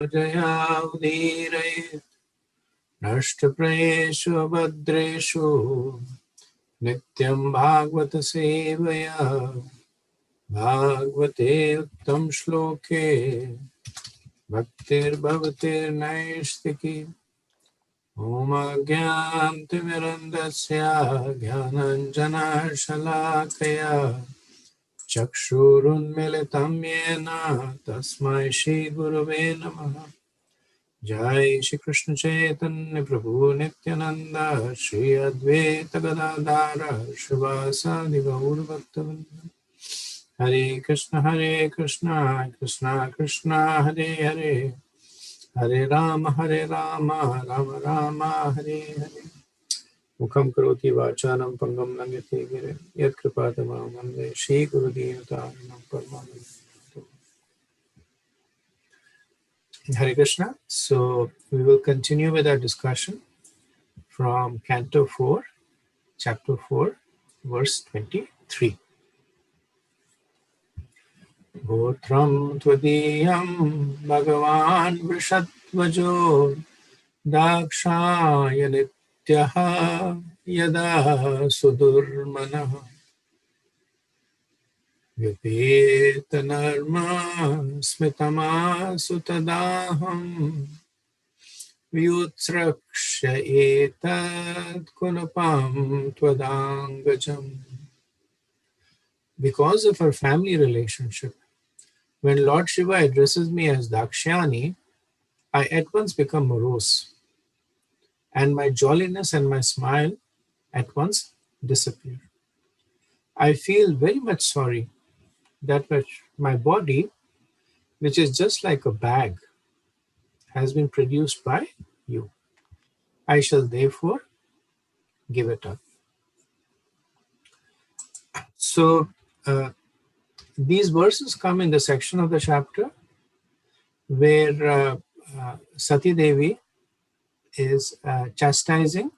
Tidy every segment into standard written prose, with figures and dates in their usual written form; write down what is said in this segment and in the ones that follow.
जया उदीरये नष्टप्रेषु अभद्रेषु नित्यं भागवत सेवया भागवते उत्तम श्लोके भक्तिर्भवतिर्नैष्टिकी ॐ अज्ञानतिमिरन्दस्य ज्ञानाञ्जनशलाकया चक्षुरुन्मिलितं येन तस्मै श्रीगुरवे नमः। जय श्री कृष्ण चैतन्य प्रभु नित्यानंद श्री अद्वैत गदाधर शिवासादि गौर भक्तवृंद। हरे कृष्ण कृष्ण कृष्ण हरे हरे, हरे राम राम राम हरे हरे। मुखं करोति वाचालं पंगुं लंघयते गिरिं यत्कृपातमहं वन्दे श्रीगुरुदीनतारिणं परमानन्दं। Hare Krishna. So we will continue with our discussion from Canto 4, Chapter 4, verse 23. Gotram Tvadiyam Bhagavan Vrishatvajo Dakshaya Nityaha Yada Sudurmanaha Vipeta Smitama Sutadaham Vyutsraksha etat kunapam twadangajam. Because of our family relationship, when Lord Shiva addresses me as Dakshyani, I at once become morose, and my jolliness and my smile at once disappear. I feel very much sorry that my body, which is just like a bag, has been produced by you. I shall therefore give it up. So, these verses come in the section of the chapter where Sati Devi is chastising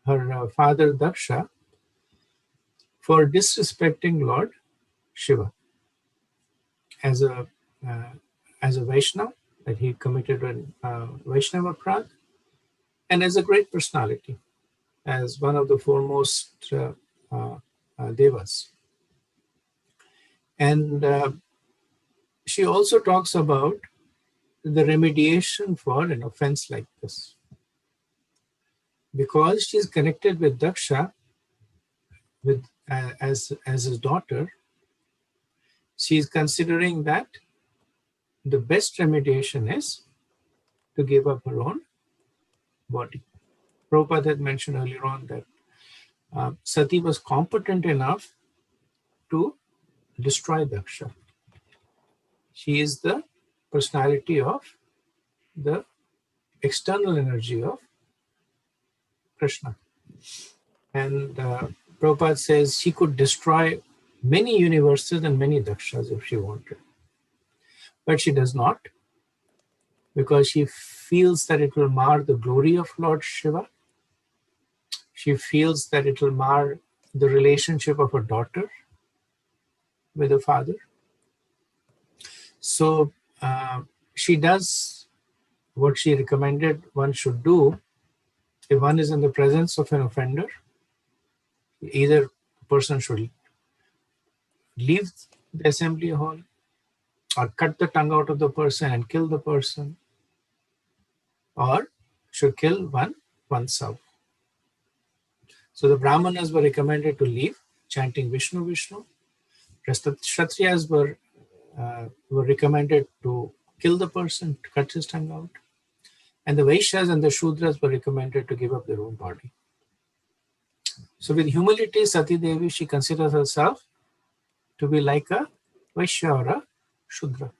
her father Daksha for disrespecting Lord Shiva as a Vaishnava, that he committed a Vaishnava Prad, and as a great personality, as one of the foremost devas. And she also talks about the remediation for an offense like this. Because she's connected with Daksha as his daughter, she's considering that the best remediation is to give up her own body. Prabhupada had mentioned earlier on that Sati was competent enough to destroy Daksha. She is the personality of the external energy of Krishna. And Prabhupada says she could destroy many universes and many Dakshas if she wanted. But she does not, because she feels that it will mar the glory of Lord Shiva. She feels that it will mar the relationship of her daughter with her father. So she does what she recommended one should do if one is in the presence of an offender. Either the person should leave the assembly hall or cut the tongue out of the person and kill the person, or should kill oneself. So the Brahmanas were recommended to leave, chanting Vishnu Vishnu. Kshatriyas were recommended to kill the person, to cut his tongue out. And the Vaishyas and the Shudras were recommended to give up their own body. So with humility, Sati Devi, she considers herself to be like a Vaishya or a Shudra.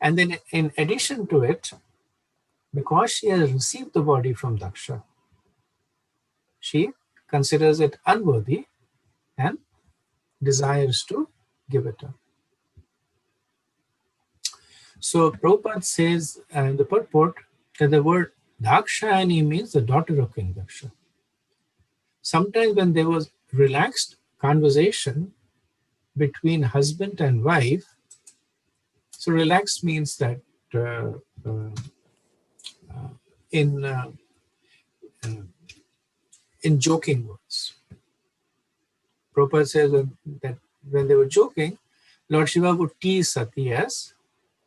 And then in addition to it, because she has received the body from Daksha, she considers it unworthy and desires to give it up. So Prabhupada says in the purport that the word Dakshayani means the daughter of King Daksha. Sometimes when there was relaxed conversation between husband and wife, so relaxed means that uh, uh, in uh, uh, in joking words. Prabhupada says that when they were joking, Lord Shiva would tease Sati as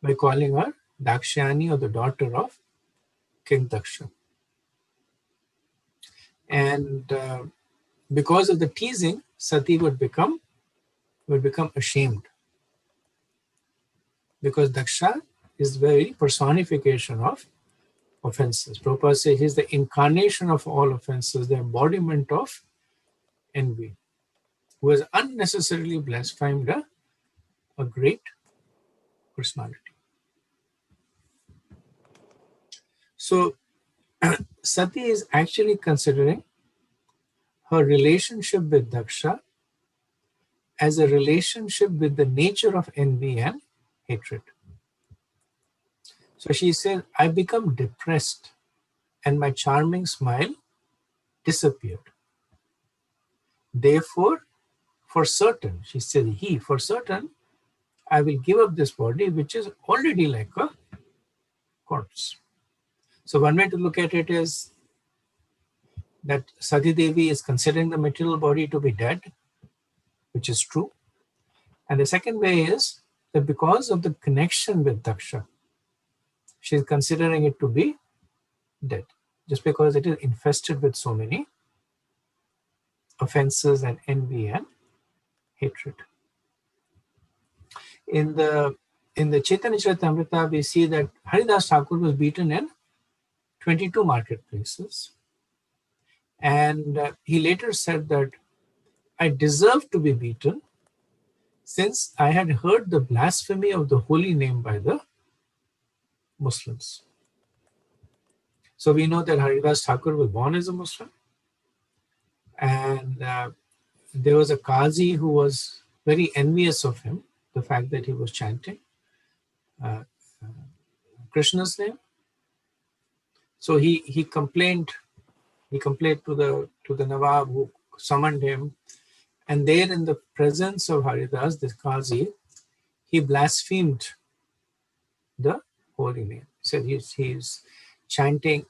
by calling her Dakshayani, or the daughter of King Daksha. And because of the teasing, Sati would become ashamed, because Daksha is the very personification of offenses. Prabhupada says he's the incarnation of all offenses, the embodiment of envy, who has unnecessarily blasphemed a great personality. So Sati is actually considering her relationship with Daksha as a relationship with the nature of envy and hatred. So she said, I become depressed and my charming smile disappeared. Therefore, for certain, she said, for certain, I will give up this body, which is already like a corpse. So one way to look at it is that Sati Devi is considering the material body to be dead, which is true. And the second way is that because of the connection with Daksha, she is considering it to be dead, just because it is infested with so many offenses and envy and hatred. In the Chaitanya Charitamrita, we see that Haridas Thakur was beaten in 22 marketplaces. And he later said that I deserved to be beaten since I had heard the blasphemy of the holy name by the Muslims. So we know that Haridas Thakur was born as a Muslim. And there was a Qazi who was very envious of him, the fact that he was chanting Krishna's name. So he complained to the Nawab who summoned him, and there in the presence of Haridas, this Qazi, he blasphemed the holy name. He said he's chanting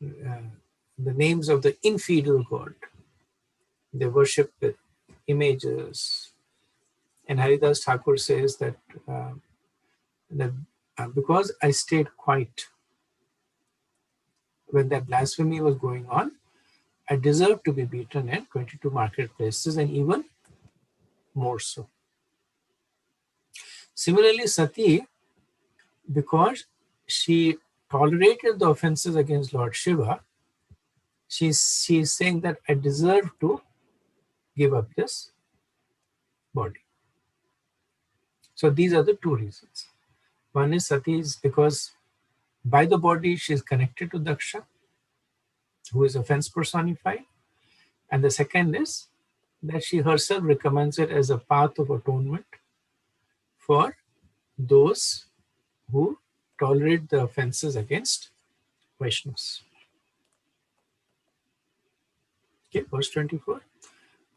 the names of the infidel god. They worship with images. And Haridas Thakur says that because I stayed quiet when that blasphemy was going on, I deserved to be beaten in 22 marketplaces, and even more so. Similarly, Sati, because she tolerated the offenses against Lord Shiva, she's saying that I deserve to give up this body. So these are the two reasons. One is Sati is because by the body she is connected to Daksha, who is offense personified. And the second is that she herself recommends it as a path of atonement for those who tolerate the offenses against Vaishnavas. Okay, verse 24.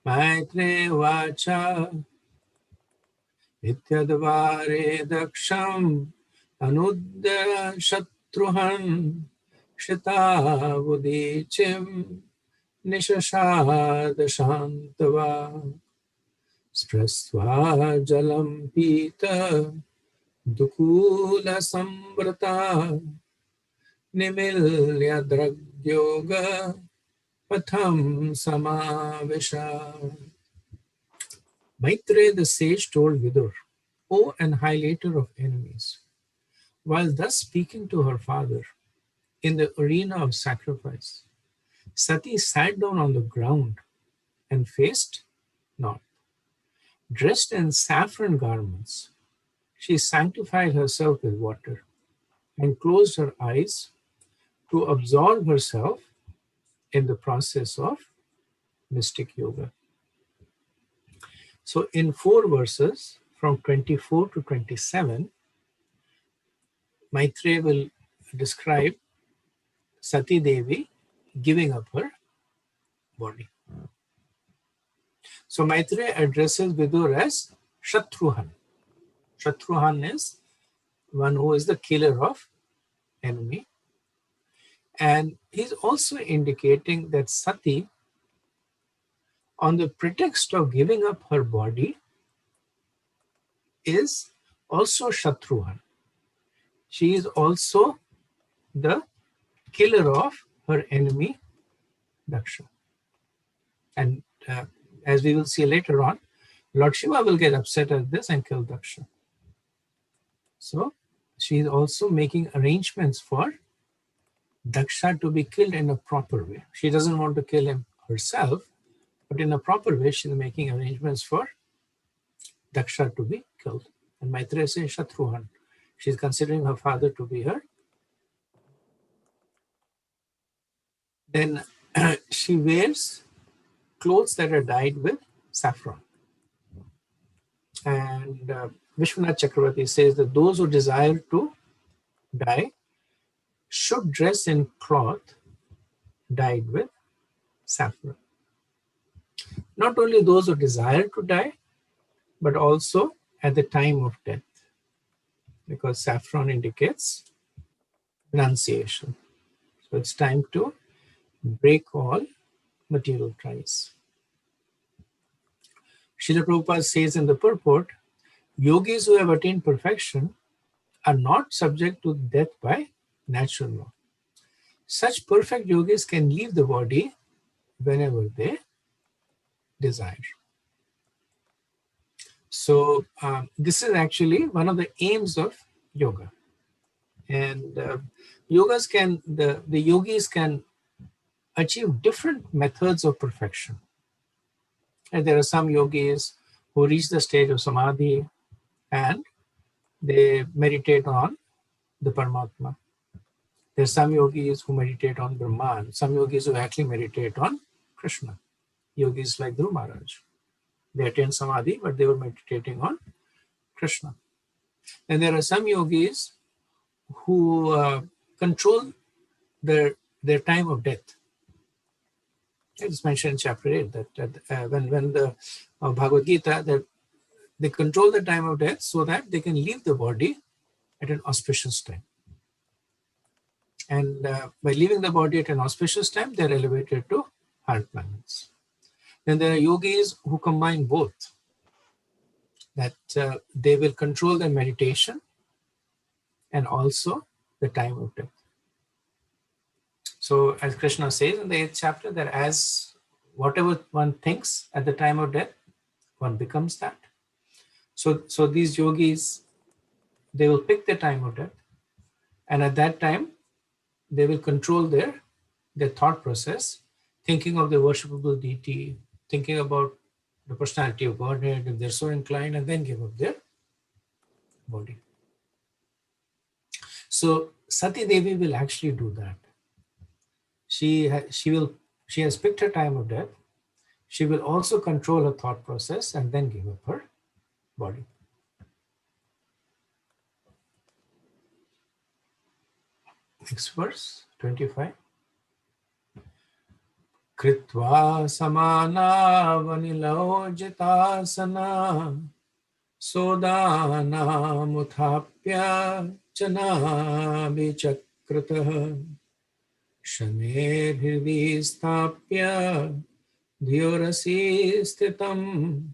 Maitre vacha ityadvare daksham anudya shatruhan shitavudicim nishashad shantava sprasva jalam pita dukula samvrata nimilya dragyoga patham samavisha. Maitreya the sage told Vidur, O annihilator of enemies, while thus speaking to her father in the arena of sacrifice, Sati sat down on the ground and faced north. Dressed in saffron garments, she sanctified herself with water and closed her eyes to absorb herself in the process of mystic yoga. So in 4 verses, from 24 to 27, Maitreya will describe Sati Devi giving up her body. So Maitreya addresses Vidur as Shatruhan. Shatruhan is one who is the killer of enemy. And he's also indicating that Sati, on the pretext of giving up her body, is also Shatruhan. She is also the killer of her enemy, Daksha. And as we will see later on, Lord Shiva will get upset at this and kill Daksha. So she is also making arrangements for Daksha to be killed in a proper way. She doesn't want to kill him herself, but in a proper way, she's making arrangements for Daksha to be killed. And Maitreya says Shatruhan. She's considering her father to be her. Then she wears clothes that are dyed with saffron. And Vishwanath Chakravarti says that those who desire to die should dress in cloth dyed with saffron. Not only those who desire to die, but also at the time of death, because saffron indicates renunciation. So it's time to break all material ties. Srila Prabhupada says in the purport, yogis who have attained perfection are not subject to death by natural law. Such perfect yogis can leave the body whenever they desire. So this is actually one of the aims of yoga. And the yogis can achieve different methods of perfection. And there are some yogis who reach the stage of samadhi and they meditate on the Paramatma. There are some yogis who meditate on Brahman, some yogis who actually meditate on Krishna. Yogis like Dhruv Maharaj. They attained samadhi, but they were meditating on Krishna. And there are some yogis who control their time of death. It's mentioned in chapter 8 that when the Bhagavad Gita, that they control the time of death so that they can leave the body at an auspicious time. And by leaving the body at an auspicious time, they're elevated to higher planets. Then there are yogis who combine both, that they will control their meditation and also the time of death. So as Krishna says in the 8th chapter, that as whatever one thinks at the time of death, one becomes that. So these yogis, they will pick the time of death, and at that time, they will control their thought process, thinking of the worshipable deity, thinking about the personality of Godhead, if they're so inclined, and then give up their body. So Sati Devi will actually do that. She has picked her time of death. She will also control her thought process and then give up her body. Next verse, 25. Kritva samana vanilo jitasana sodana muthapya chana vichakrata shanebhivistapya dhyorasi stitam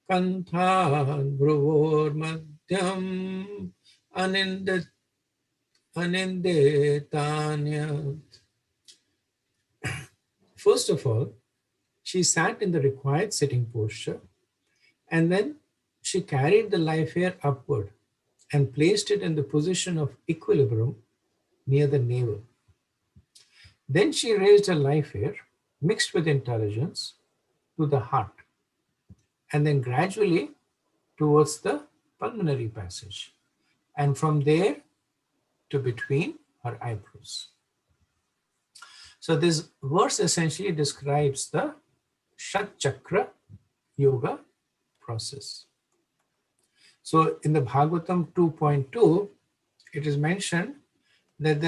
kanthan bhruvor madhyam anindetanyat. First of all, she sat in the required sitting posture, and then she carried the life hair upward and placed it in the position of equilibrium near the navel. Then she raised her life hair, mixed with intelligence, to the heart, and then gradually towards the pulmonary passage, and from there to between her eyebrows. So this verse essentially describes the Shat Chakra yoga process. So in the Bhagavatam 2.2, it is mentioned that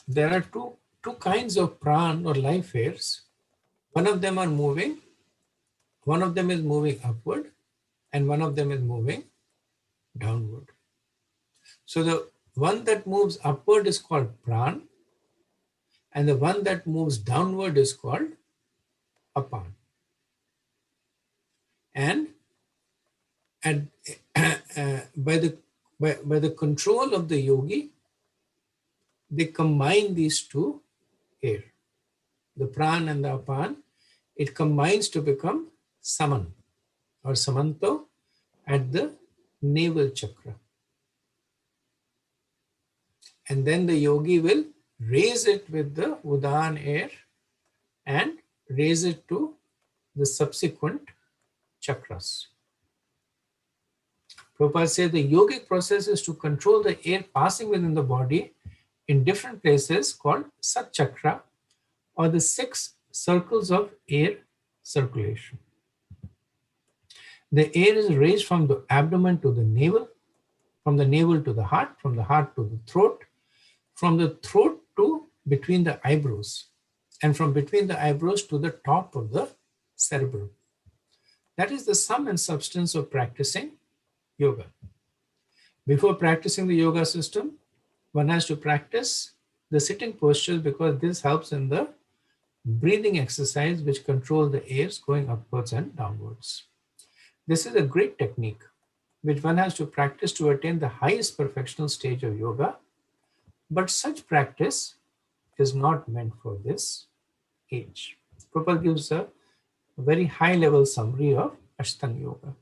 there are two kinds of pran or life hairs. One of them is moving upward, and one of them is moving downward. So the one that moves upward is called pran, and the one that moves downward is called apan. And by the control of the yogi, they combine these two air, the pran and the apan. It combines to become saman or samanto at the navel chakra. And then the yogi will raise it with the udan air and raise it to the subsequent chakras. Prabhupada says the yogic process is to control the air passing within the body in different places called Sat Chakra, or the 6 circles of air circulation. The air is raised from the abdomen to the navel, from the navel to the heart, from the heart to the throat, from the throat to between the eyebrows, and from between the eyebrows to the top of the cerebrum. That is the sum and substance of practicing yoga. Before practicing the yoga system, one has to practice the sitting postures, because this helps in the breathing exercise which controls the airs going upwards and downwards. This is a great technique which one has to practice to attain the highest perfectional stage of yoga, but such practice is not meant for this age. Prabhupada gives a very high level summary of Ashtanga Yoga.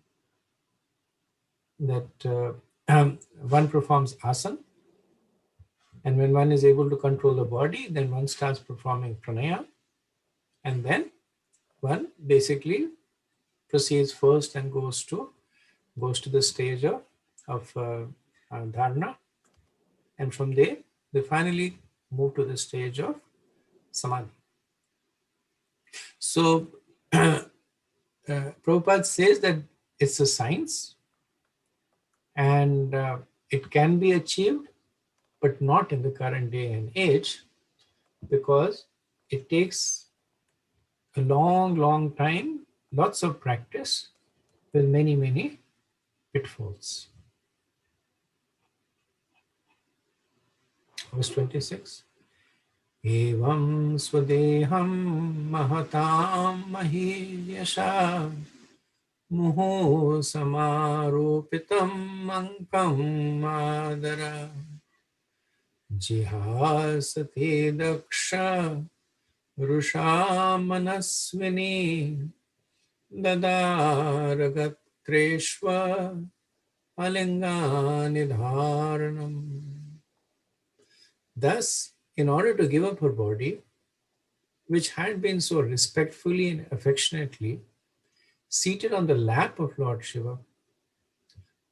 That one performs asana, and when one is able to control the body, then one starts performing pranayama, and then one basically proceeds first and goes to the stage of dharana, and from there they finally move to the stage of samadhi. So Prabhupada says that it's a science, and it can be achieved, but not in the current day and age, because it takes a long time, lots of practice with many pitfalls. Verse 26. Evam swadeham mahatam mahiryasha muho samaropitam ankam madara jihasate daksha rusha manasvini dadaragatkreshva alinganidharanam. Thus, in order to give up her body, which had been so respectfully and affectionately seated on the lap of Lord Shiva,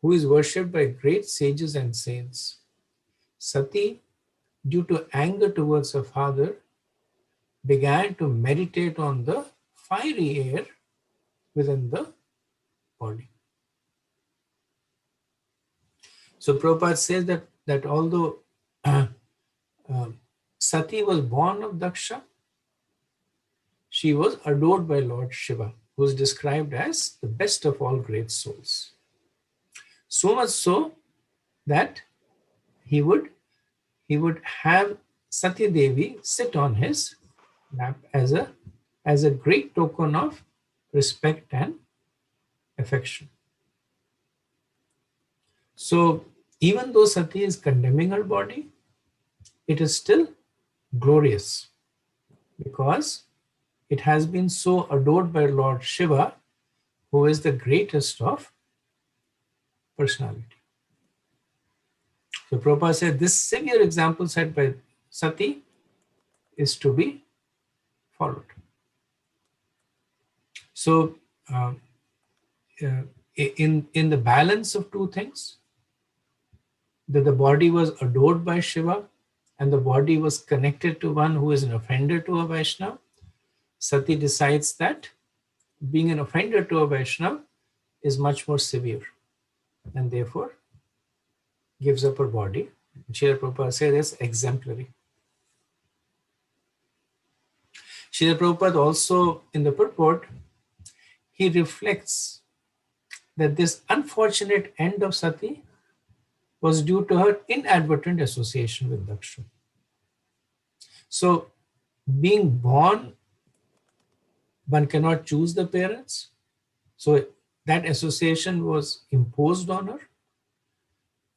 who is worshipped by great sages and saints, Sati, due to anger towards her father, began to meditate on the fiery air within the body. So Prabhupada says that although Sati was born of Daksha, she was adored by Lord Shiva, who is described as the best of all great souls. So much so that he would have Sati Devi sit on his lap as a great token of respect and affection. So even though Sati is condemning her body, it is still glorious, because it has been so adored by Lord Shiva, who is the greatest of personality. So Prabhupada said this severe example set by Sati is to be followed. So in the balance of two things, that the body was adored by Shiva and the body was connected to one who is an offender to a Vaishnava, Sati decides that being an offender to a Vaishnava is much more severe, and therefore gives up her body. Srila Prabhupada says it's exemplary. Srila Prabhupada also, in the purport, he reflects that this unfortunate end of Sati was due to her inadvertent association with Daksha. So, being born, one cannot choose the parents. So, that association was imposed on her.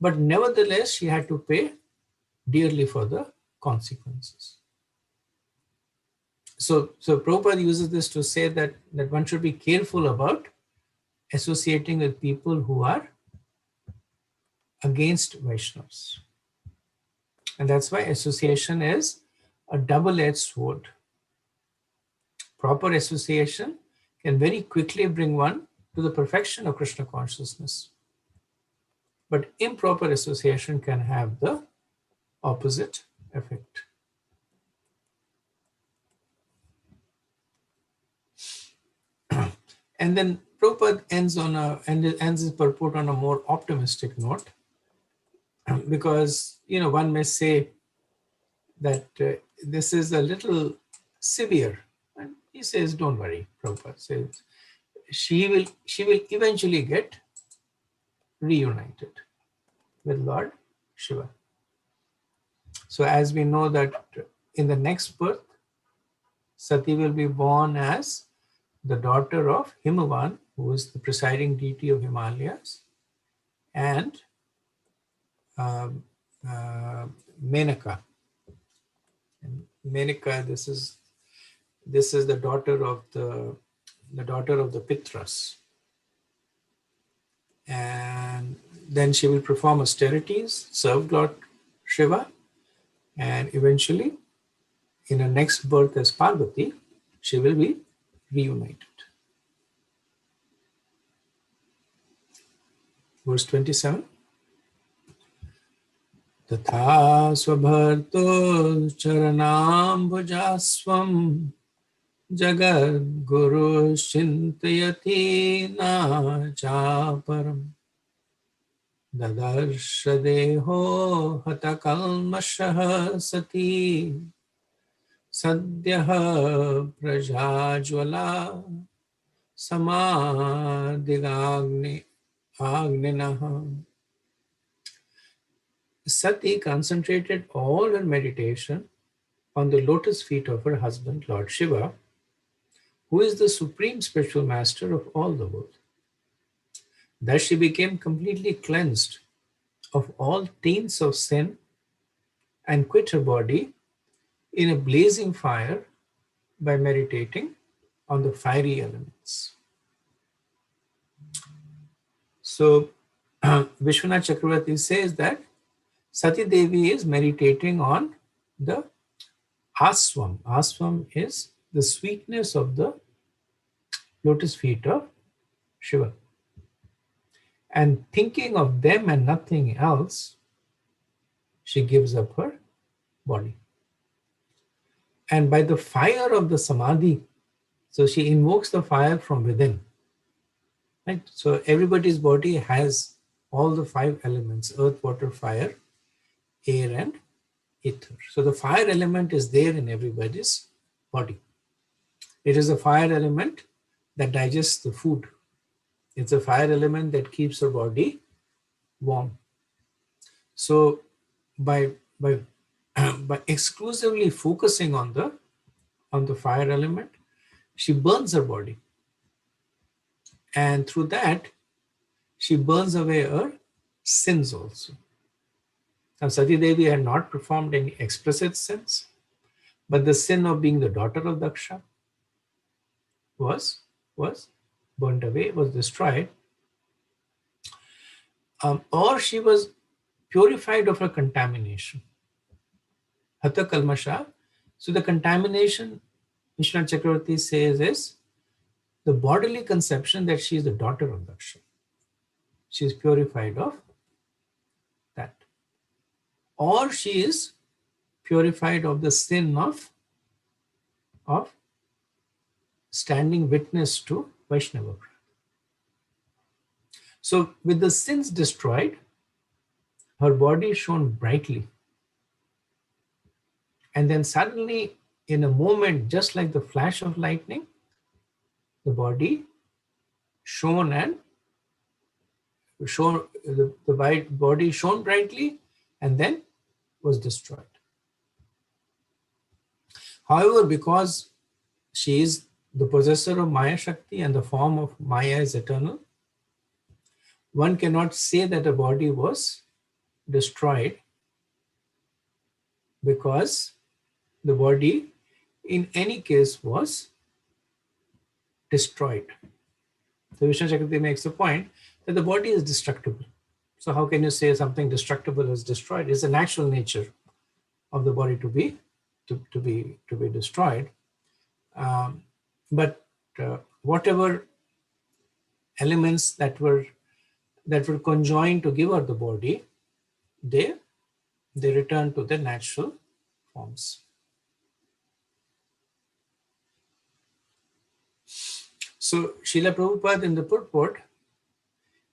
But nevertheless, she had to pay dearly for the consequences. So Prabhupada uses this to say that one should be careful about associating with people who are against Vaishnavas. And that's why association is a double-edged sword. Proper association can very quickly bring one to the perfection of Krishna consciousness. But improper association can have the opposite effect. And then Prabhupada ends his purport on a more optimistic note, because one may say that this is a little severe, and he says, "Don't worry." Prabhupada says, she will eventually get reunited with Lord Shiva. So as we know that in the next birth, Sati will be born as the daughter of Himavan, who is the presiding deity of Himalayas, and Menaka. And Menaka, this is the daughter of the Pitras. And then she will perform austerities, serve Lord Shiva, and eventually, in her next birth as Parvati, she will be reunited. Verse 27. Tatha svabharto charanambhujasvam jagad guru chintayati na chaparam dadarsha deho hata kalmashah sati sadhyah prajajvala samadhigagni agninaha. Sati concentrated all her meditation on the lotus feet of her husband, Lord Shiva, who is the supreme spiritual master of all the world. Thus she became completely cleansed of all taints of sin and quit her body in a blazing fire by meditating on the fiery elements. So Vishwanath Chakravarti says that Sati Devi is meditating on the aswam. Aswam is the sweetness of the lotus feet of Shiva. And thinking of them and nothing else, she gives up her body. And by the fire of the samadhi, so she invokes the fire from within. Right? So everybody's body has all the 5 elements: earth, water, fire, air, and ether. So the fire element is there in everybody's body. It is a fire element that digests the food. It's a fire element that keeps her body warm. So by exclusively focusing on the fire element, she burns her body. And through that, she burns away her sins also. Now, Sati Devi had not performed any explicit sins, but the sin of being the daughter of Daksha was burnt away, was destroyed. Or she was purified of her contamination. Hatha kalmasha. So the contamination, Vishwanath Chakravarti says, is the bodily conception that she is the daughter of Daksha. She is purified of that. Or she is purified of the sin of standing witness to Vaishnava. So with the sins destroyed, her body shone brightly. And then suddenly, in a moment, just like the flash of lightning, the body shone and the white body shone brightly and then was destroyed. However, because she is the possessor of Maya Shakti and the form of Maya is eternal, one cannot say that a body was destroyed, because the body in any case was destroyed. So Vishnu Chakravarti makes the point that the body is destructible. So how can you say something destructible is destroyed? It's a natural nature of the body to be destroyed. But whatever elements that were conjoined to give out the body, they return to their natural forms. So Srila Prabhupada in the purport,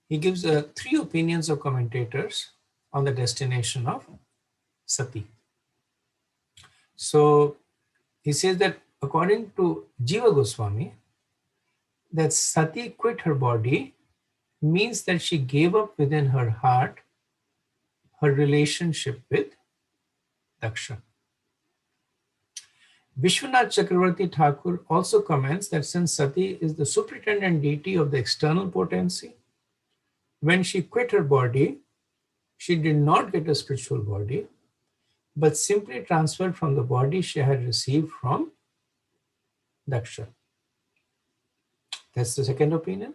he gives 3 opinions of commentators on the destination of Sati. So he says that according to Jiva Goswami, that Sati quit her body means that she gave up within her heart her relationship with Daksha. Vishwanath Chakravarti Thakur also comments that since Sati is the superintendent deity of the external potency, when she quit her body, she did not get a spiritual body, but simply transferred from the body she had received from Daksha. That's the second opinion.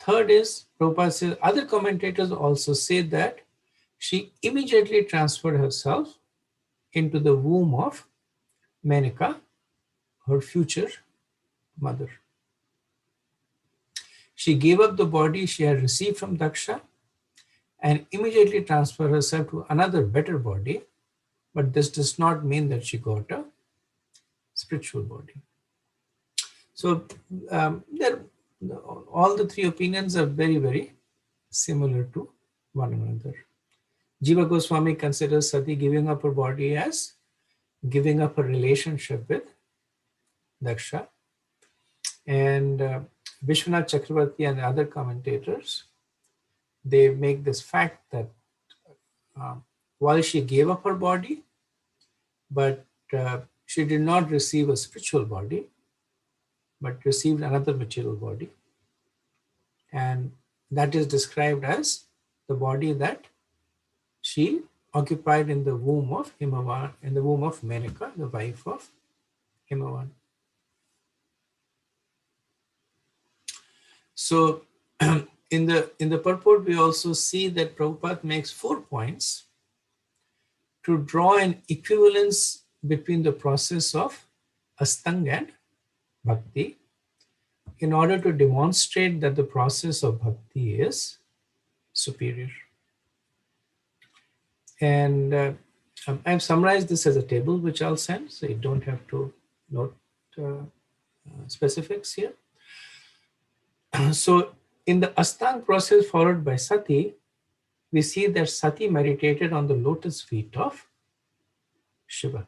Third is, Prabhupada says, other commentators also say that she immediately transferred herself into the womb of Menaka, her future mother. She gave up the body she had received from Daksha and immediately transferred herself to another better body, but this does not mean that she got a spiritual body. So all the 3 opinions are very, very similar to one another. Jiva Goswami considers Sati giving up her body as giving up her relationship with Daksha. And Vishwanath Chakravarti and other commentators, they make this fact that while she gave up her body, but she did not receive a spiritual body, but received another material body. And that is described as the body that she occupied in the womb of Himavan, in the womb of Menaka, the wife of Himavan. So in the purport, we also see that Prabhupada makes 4 points to draw an equivalence between the process of Astang and Bhakti in order to demonstrate that the process of Bhakti is superior. And I've summarized this as a table, which I'll send, so you don't have to note specifics here. So in the Astang process followed by Sati, we see that Sati meditated on the lotus feet of Shiva.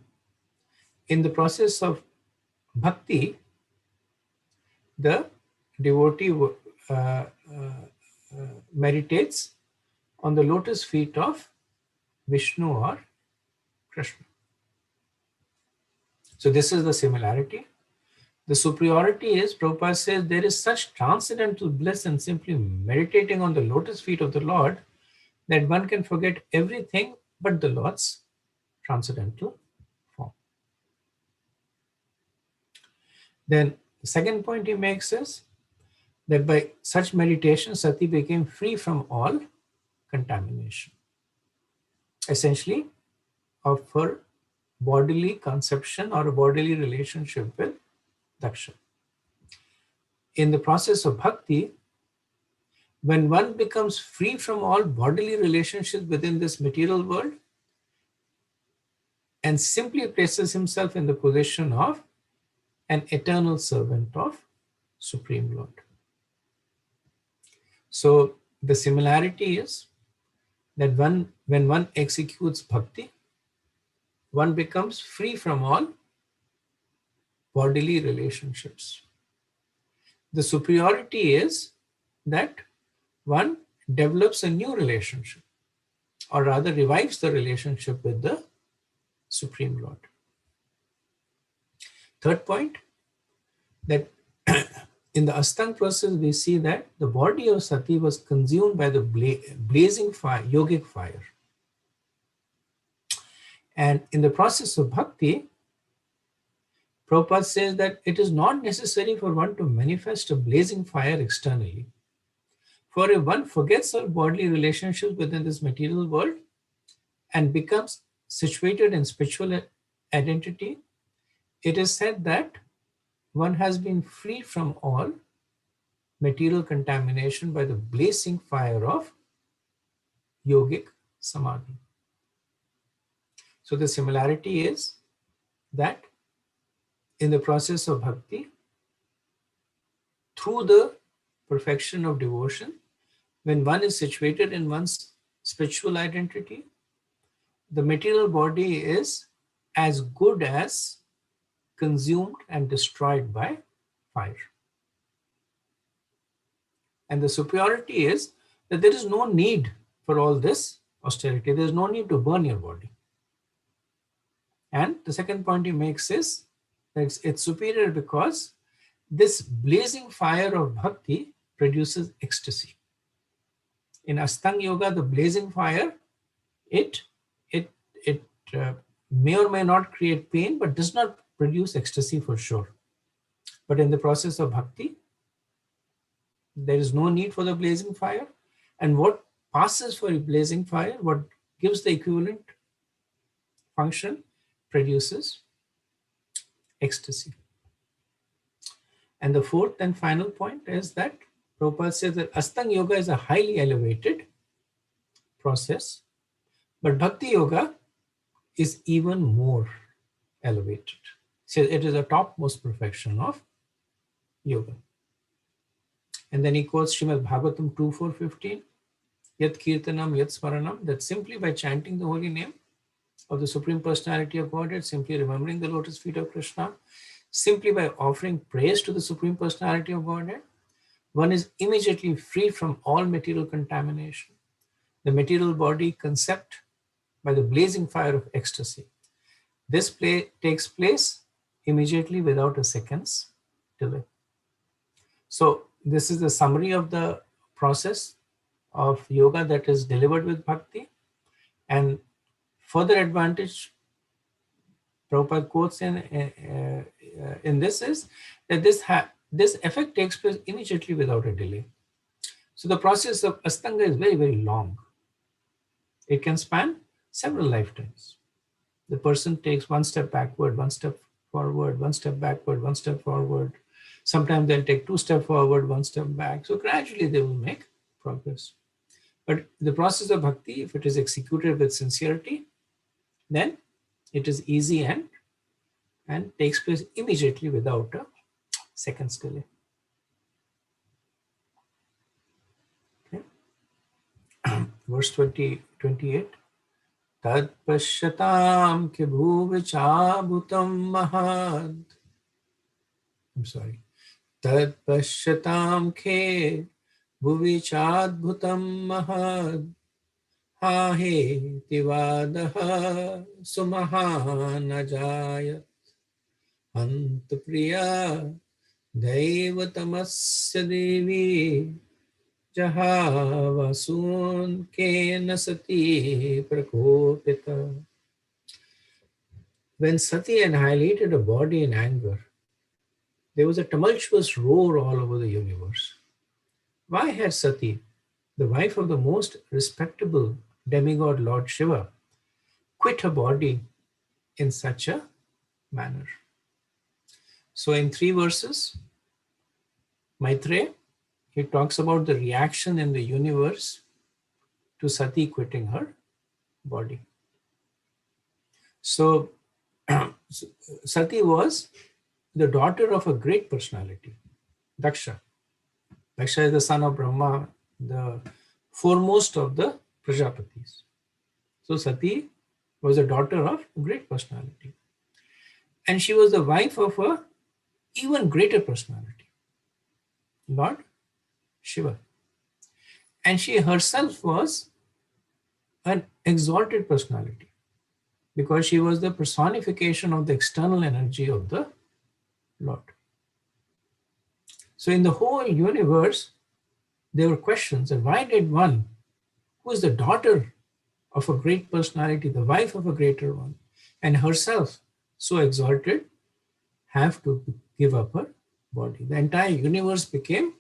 In the process of Bhakti, the devotee meditates on the lotus feet of Vishnu or Krishna. So this is the similarity. The superiority is, Prabhupada says, there is such transcendental bliss in simply meditating on the lotus feet of the Lord that one can forget everything but the Lord's transcendental form. Then the second point he makes is that by such meditation, Sati became free from all contamination, essentially of her bodily conception or a bodily relationship with Daksha. In the process of Bhakti, when one becomes free from all bodily relationships within this material world and simply places himself in the position of an eternal servant of Supreme Lord. So the similarity is that when one executes Bhakti, one becomes free from all bodily relationships. The superiority is that one develops a new relationship, or rather revives the relationship with the Supreme Lord. Third point, that in the Astang process, we see that the body of Sati was consumed by the blazing fire, yogic fire. And in the process of bhakti, Prabhupada says that it is not necessary for one to manifest a blazing fire externally. For if one forgets all bodily relationships within this material world and becomes situated in spiritual identity, it is said that one has been freed from all material contamination by the blazing fire of yogic samadhi. So the similarity is that in the process of bhakti, through the perfection of devotion, when one is situated in one's spiritual identity, the material body is as good as consumed and destroyed by fire. And the superiority is that there is no need for all this austerity. There is no need to burn your body. And the second point he makes is that it's superior because this blazing fire of bhakti produces ecstasy. In Astang Yoga, the blazing fire, it may or may not create pain, but does not produce ecstasy for sure. But in the process of bhakti, there is no need for the blazing fire. And what passes for a blazing fire, what gives the equivalent function, produces ecstasy. And the fourth and final point is that Prabhupada says that Astang Yoga is a highly elevated process, but Bhakti Yoga is even more elevated. So it is a topmost perfection of yoga. And then he quotes Srimad Bhagavatam 2.4.15, Yat Kirtanam, Yat Smaranam, that simply by chanting the holy name of the Supreme Personality of Godhead, simply remembering the lotus feet of Krishna, simply by offering praise to the Supreme Personality of Godhead, one is immediately free from all material contamination. The material body concept by the blazing fire of ecstasy. This takes place immediately without a second's delay. So this is the summary of the process of yoga that is delivered with bhakti. And further advantage Prabhupada quotes in this is that this effect takes place immediately without a delay. So the process of Astanga is very, very long. It can span several lifetimes. The person takes one step backward, one step forward, one step backward, one step forward. Sometimes they'll take two steps forward, one step back. So gradually they will make progress. But the process of bhakti, if it is executed with sincerity, then it is easy and takes place immediately without a second's delay. Okay. Verse 28. Tad pashyatam ke bhuvicha mahad. I'm sorry. Tad pashyatam ke bhuvichadbhutam mahad. Ha he tivadaha sumahanajayat. Antapriya Daivatamsya Devi Jahavasun Kena Sati Prakopita. When Sati annihilated a body in anger, there was a tumultuous roar all over the universe. Why had Sati, the wife of the most respectable demigod Lord Shiva, quit her body in such a manner? So in 3 verses, Maitreya, he talks about the reaction in the universe to Sati quitting her body. So Sati was the daughter of a great personality, Daksha. Daksha is the son of Brahma, the foremost of the Prajapatis. So Sati was a daughter of a great personality. And she was the wife of a even greater personality, Lord Shiva. And she herself was an exalted personality because she was the personification of the external energy of the Lord. So in the whole universe, there were questions. And why did one, who is the daughter of a great personality, the wife of a greater one, and herself so exalted, have to give up her body? The entire universe became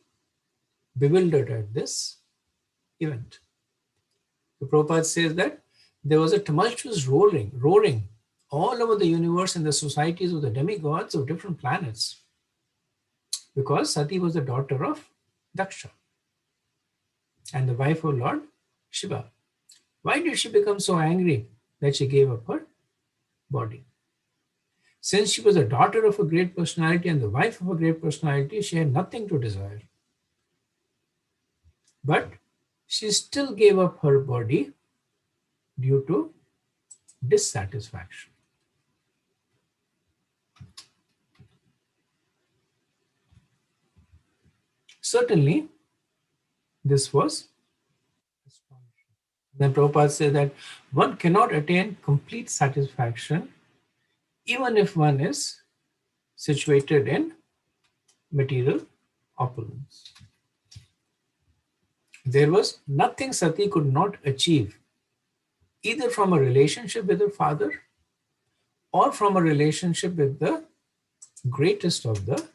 bewildered at this event. The Prabhupada says that there was a tumultuous roaring all over the universe and the societies of the demigods of different planets because Sati was the daughter of Daksha and the wife of Lord Shiva. Why did she become so angry that she gave up her body? Since she was the daughter of a great personality and the wife of a great personality, she had nothing to desire. But she still gave up her body due to dissatisfaction. Certainly, this was astonishing. Then Prabhupada says that one cannot attain complete satisfaction even if one is situated in material opulence. There was nothing Sati could not achieve, either from a relationship with her father or from a relationship with the greatest of the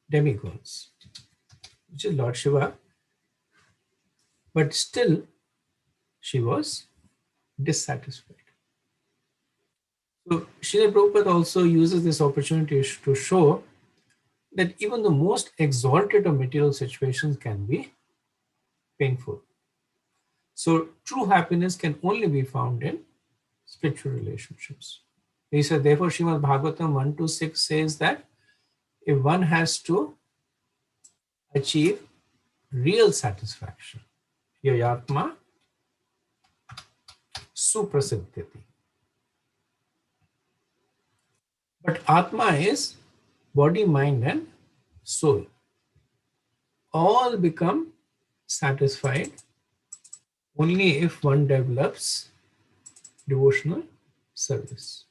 demigods, which is Lord Shiva. But still, she was dissatisfied. So Srila Prabhupada also uses this opportunity to show that even the most exalted of material situations can be painful. So true happiness can only be found in spiritual relationships. He said, therefore, Srimad Bhagavatam 1-6 says that if one has to achieve real satisfaction, yayatma suprasiddhati. But Atma is body, mind, and soul. All become satisfied only if one develops devotional service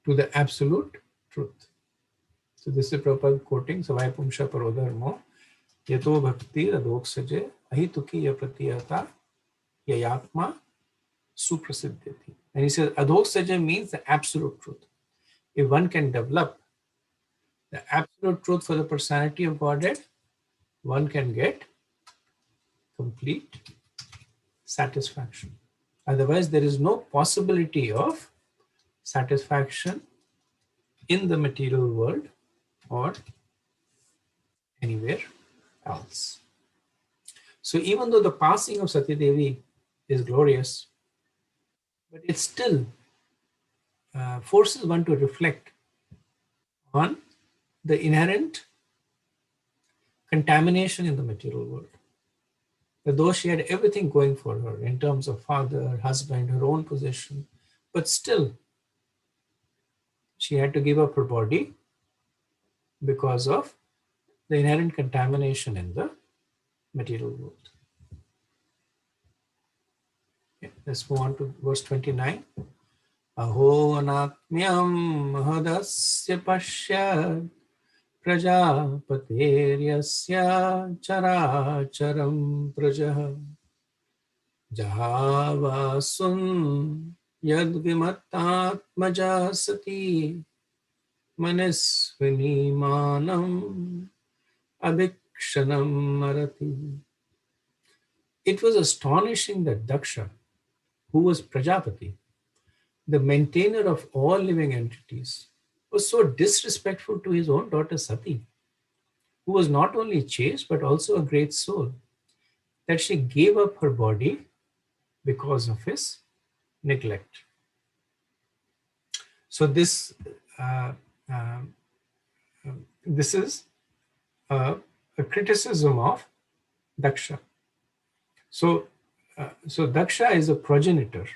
to the absolute truth. So this is Prabhupada quoting Savai Pumsha Parodharmo Yato Bhakti Radoksaje Ahituki Yapratiyata Yayatma Suprasiddhati. And he says Adoksaja means the absolute truth. If one can develop the absolute truth for the personality of Godhead, one can get complete satisfaction. Otherwise, there is no possibility of satisfaction in the material world or anywhere else. So even though the passing of Sati Devi is glorious, but it still forces one to reflect on the inherent contamination in the material world. That though she had everything going for her in terms of father, husband, her own position, but still she had to give up her body because of the inherent contamination in the material world. Okay, let's move on to verse 29. Aho anatmyam mahadasya pashyat prajapateryasya characharam prajah jahavasun yadvimattatmaja sati manisvinimanam abhikshanam marati. It was astonishing that Daksha, who was Prajapati, the maintainer of all living entities, was so disrespectful to his own daughter Sati, who was not only chaste but also a great soul, that she gave up her body because of his neglect. So this is a criticism of Daksha. So Daksha is a progenitor,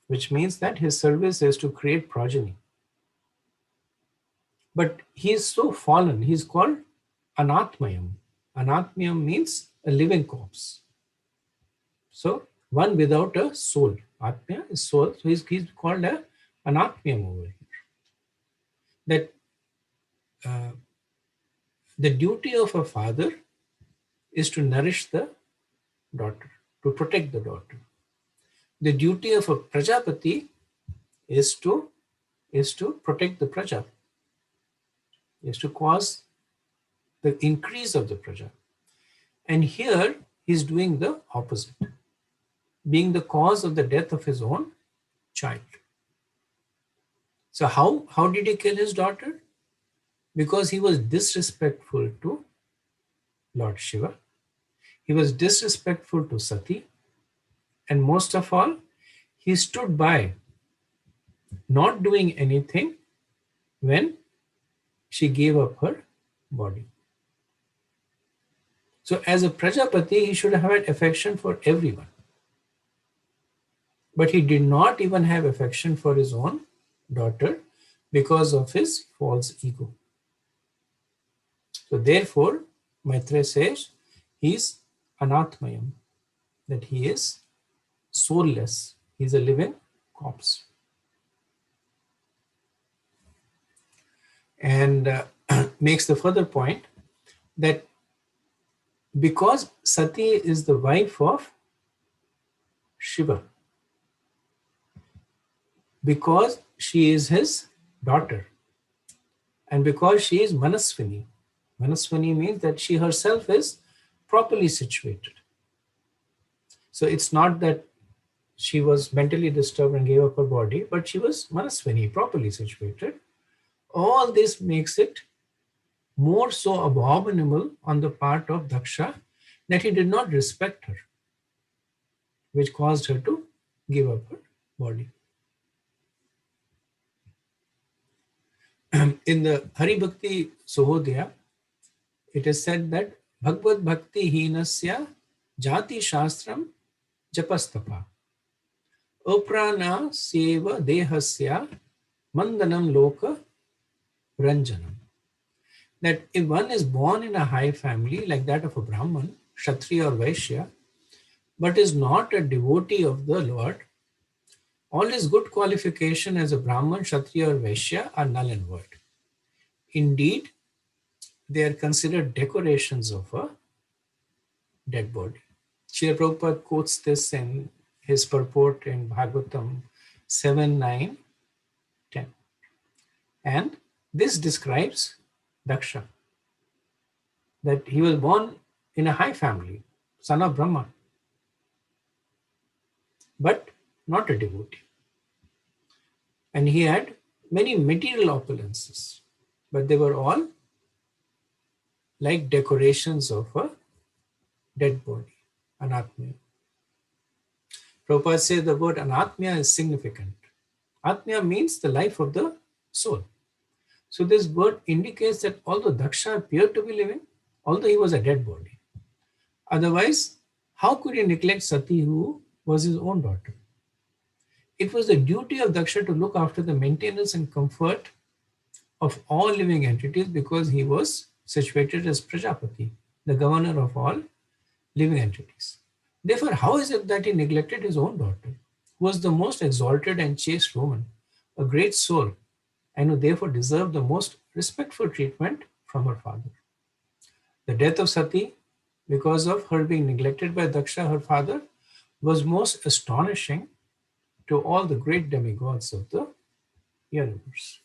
which means that his service is to create progeny. But he is so fallen, he's called Anatmayam. Anatmayam means a living corpse. So one without a soul. Atmya is soul. So he's called an Atmyam over here. That the duty of a father is to nourish the daughter, to protect the daughter. The duty of a Prajapati is to protect the Praja, is to cause the increase of the Praja. And here he's doing the opposite, being the cause of the death of his own child. So how did he kill his daughter? Because he was disrespectful to Lord Shiva. He was disrespectful to Sati. And most of all, he stood by, not doing anything when she gave up her body. So as a Prajapati, he should have had affection for everyone. But he did not even have affection for his own daughter because of his false ego. So therefore, Maitreya says he's anatmayam, that he is soulless. He's a living corpse. And makes the further point that because Sati is the wife of Shiva, because she is his daughter, and because she is Manaswini. Manaswini means that she herself is properly situated. So it's not that she was mentally disturbed and gave up her body, but she was Manaswini, properly situated. All this makes it more so abominable on the part of Daksha that he did not respect her, which caused her to give up her body. In the Hari Bhakti Suhodaya, it is said that Bhagavad Bhakti Hinasya Jati Shastram Japastapa Uprana Seva Dehasya Mandanam Loka Ranjanam. That if one is born in a high family like that of a Brahman, Kshatriya or Vaishya, but is not a devotee of the Lord, all his good qualification as a Brahman, Kshatriya or Vaishya are null and void. Indeed, they are considered decorations of a dead body. Srila Prabhupada quotes this in his purport in Bhagavatam 7, 9, 10. And this describes Daksha, that he was born in a high family, son of Brahma, but not a devotee. And he had many material opulences, but they were all like decorations of a dead body, anatmya. Prabhupada says the word anatmya is significant. Atmya means the life of the soul. So this word indicates that although Daksha appeared to be living, although he was a dead body, otherwise, how could he neglect Sati, who was his own daughter? It was the duty of Daksha to look after the maintenance and comfort of all living entities because he was situated as Prajapati, the governor of all living entities. Therefore, how is it that he neglected his own daughter, who was the most exalted and chaste woman, a great soul, and who therefore deserved the most respectful treatment from her father? The death of Sati, because of her being neglected by Daksha, her father, was most astonishing to all the great demigods of the universe.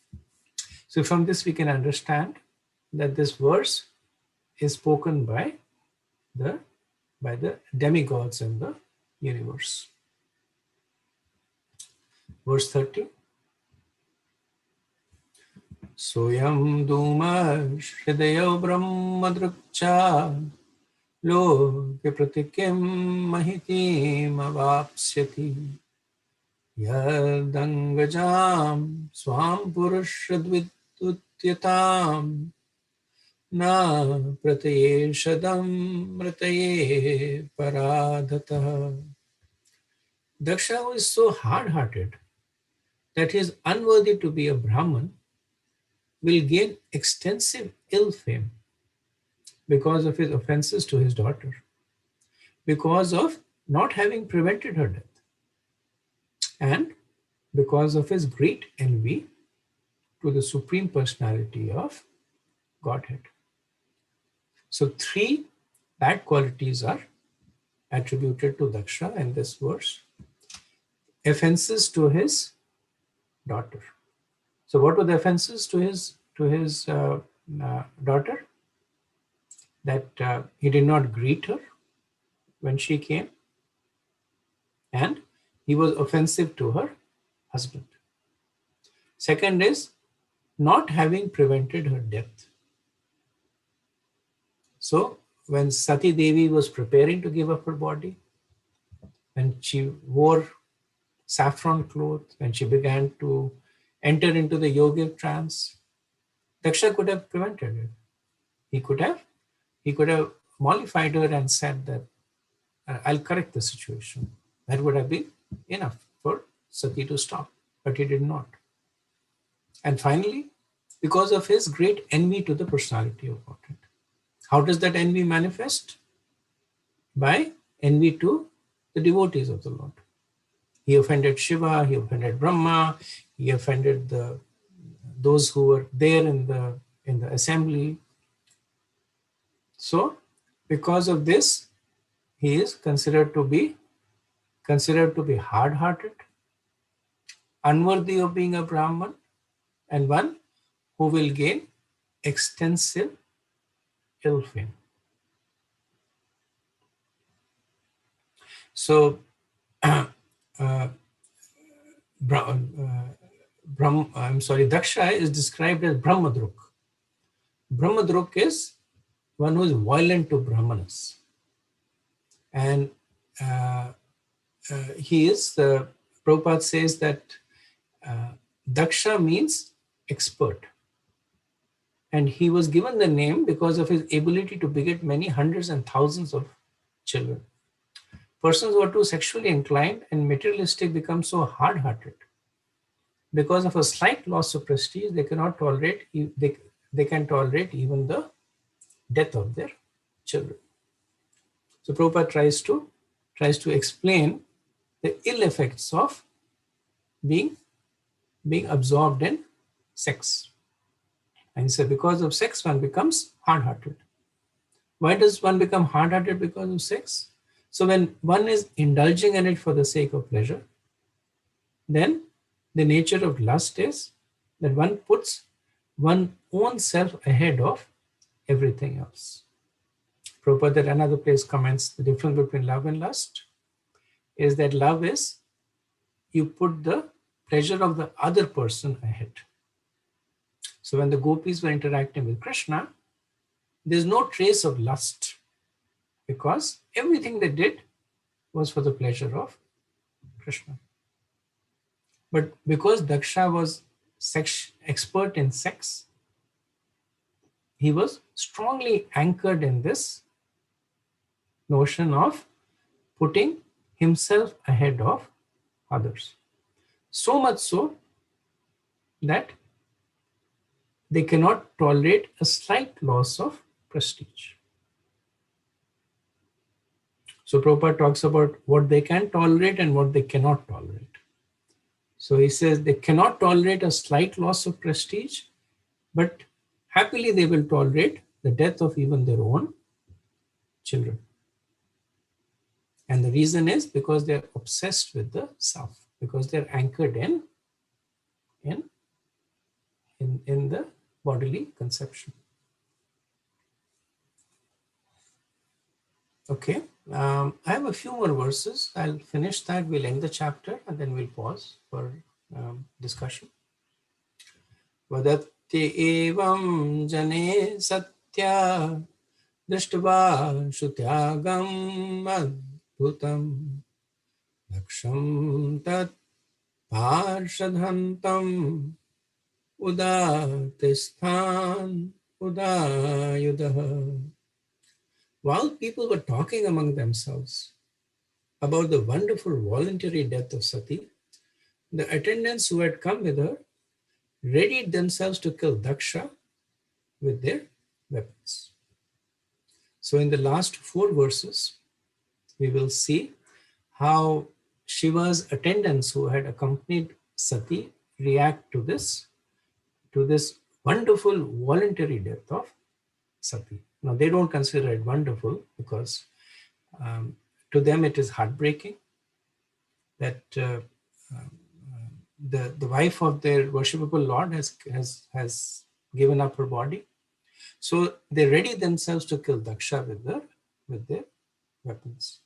So from this we can understand that this verse is spoken by the demigods in the universe. Verse 30. Soyam Duma Shridayo Brahmadrukcha Loke Pratikim Mahitim Avapsyati Yadangajam Swam Purushadvidutyatam Na Prataye Shadam Mrataye Paradhata. Daksha, who is so hard-hearted that he is unworthy to be a Brahman, will gain extensive ill fame because of his offenses to his daughter. because of not having prevented her death and because of his great envy to the Supreme Personality of Godhead. So 3 bad qualities are attributed to Daksha in this verse. Offenses to his daughter. So what were the offenses to his daughter? That he did not greet her when she came, and he was offensive to her husband. Second is not having prevented her death. So when Sati Devi was preparing to give up her body, when she wore saffron clothes, when she began to enter into the yogic trance, Daksha could have prevented it. He could have mollified her and said that I'll correct the situation. That would have been enough for Sati to stop, but he did not. And finally, because of his great envy to the personality of Godhead. How does that envy manifest? By envy to the devotees of the Lord. He offended Shiva, he offended Brahma, he offended those who were there in the assembly. So, because of this, he is considered to be hard-hearted, unworthy of being a Brahman, and one who will gain extensive ill fame. So, Daksha is described as Brahmadruk. Brahmadruk is one who is violent to Brahmanas. And Prabhupada says that Daksha means expert. And he was given the name because of his ability to beget many hundreds and thousands of children. Persons who are too sexually inclined and materialistic become so hard-hearted. Because of a slight loss of prestige, they can tolerate even the death of their children. So Prabhupada tries to explain the ill effects of being absorbed in sex. And he said, because of sex, one becomes hard-hearted. Why does one become hard-hearted because of sex? So when one is indulging in it for the sake of pleasure, then the nature of lust is that one puts one's own self ahead of everything else. Prabhupada at another place comments the difference between love and lust is that love is you put the pleasure of the other person ahead. So when the gopis were interacting with Krishna, there's no trace of lust because everything they did was for the pleasure of Krishna. But because Daksha was expert in sex, he was strongly anchored in this notion of putting himself ahead of others. So much so that they cannot tolerate a slight loss of prestige. So Prabhupada talks about what they can tolerate and what they cannot tolerate. So he says they cannot tolerate a slight loss of prestige, but happily they will tolerate the death of even their own children. And the reason is because they're obsessed with the self, because they're anchored in the bodily conception. Okay, I have a few more verses. I'll finish that. We'll end the chapter and then we'll pause for discussion. Vadatti evam jane satya drishtva shutyagam adbhutam daksham tat parshadhantam udatisthan udayudah. While people were talking among themselves about the wonderful voluntary death of Sati, the attendants who had come with her readied themselves to kill Daksha with their weapons. So in the last 4 verses, we will see how Shiva's attendants who had accompanied Sati react to this wonderful voluntary death of Sati. Now they don't consider it wonderful because to them it is heartbreaking that the wife of their worshipable Lord has given up her body. So they ready themselves to kill Daksha with their weapons.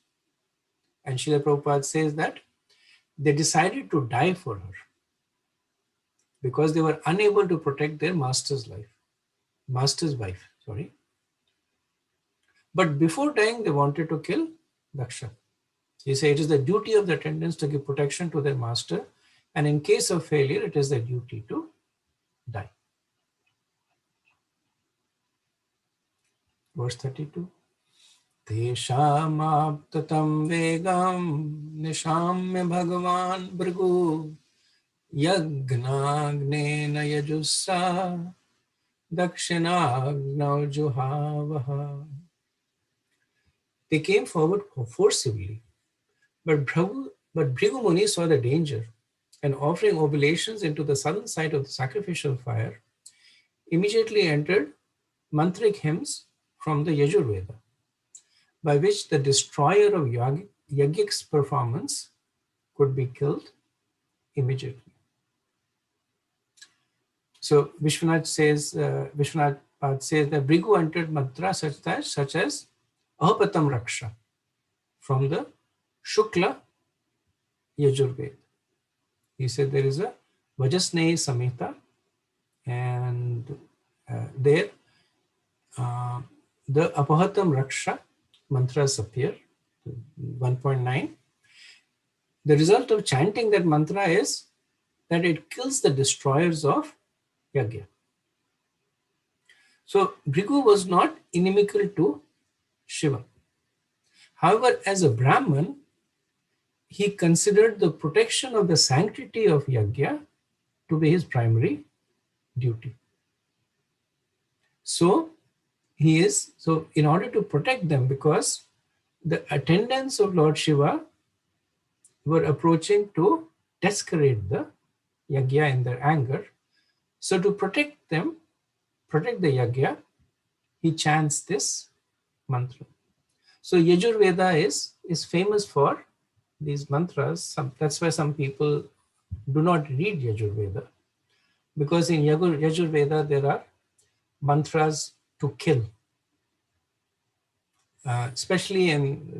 And Srila Prabhupada says that they decided to die for her because they were unable to protect their master's wife. But before dying, they wanted to kill Daksha. He said it is the duty of the attendants to give protection to their master, and in case of failure, it is their duty to die. Verse 32. Teshamaptatam vegam nishamya bhagavan bhrigu yagnagnena yajussa dakshinagnav juhavaha. They came forward forcibly, but Bhrigu Muni saw the danger, and offering oblations into the southern side of the sacrificial fire, immediately entered mantric hymns from the Yajurveda, by which the destroyer of Yagik's performance could be killed immediately. So Vishwanath Pad says that Bhrigu entered mantra such as Ahapatam Raksha from the Shukla Yajurveda. He said there is a Vajasneyi Samhita, and there the Apahatam Raksha mantras appear, 1.9. The result of chanting that mantra is that it kills the destroyers of Yagya. So Bhrigu was not inimical to Shiva. However, as a Brahman, he considered the protection of the sanctity of Yagya to be his primary duty. So in order to protect them, because the attendants of Lord Shiva were approaching to desecrate the Yagya in their anger. So to protect the Yagya, he chants this mantra. So Yajurveda is famous for these mantras. That's why some people do not read Yajurveda, because in Yajurveda there are mantras to kill. Especially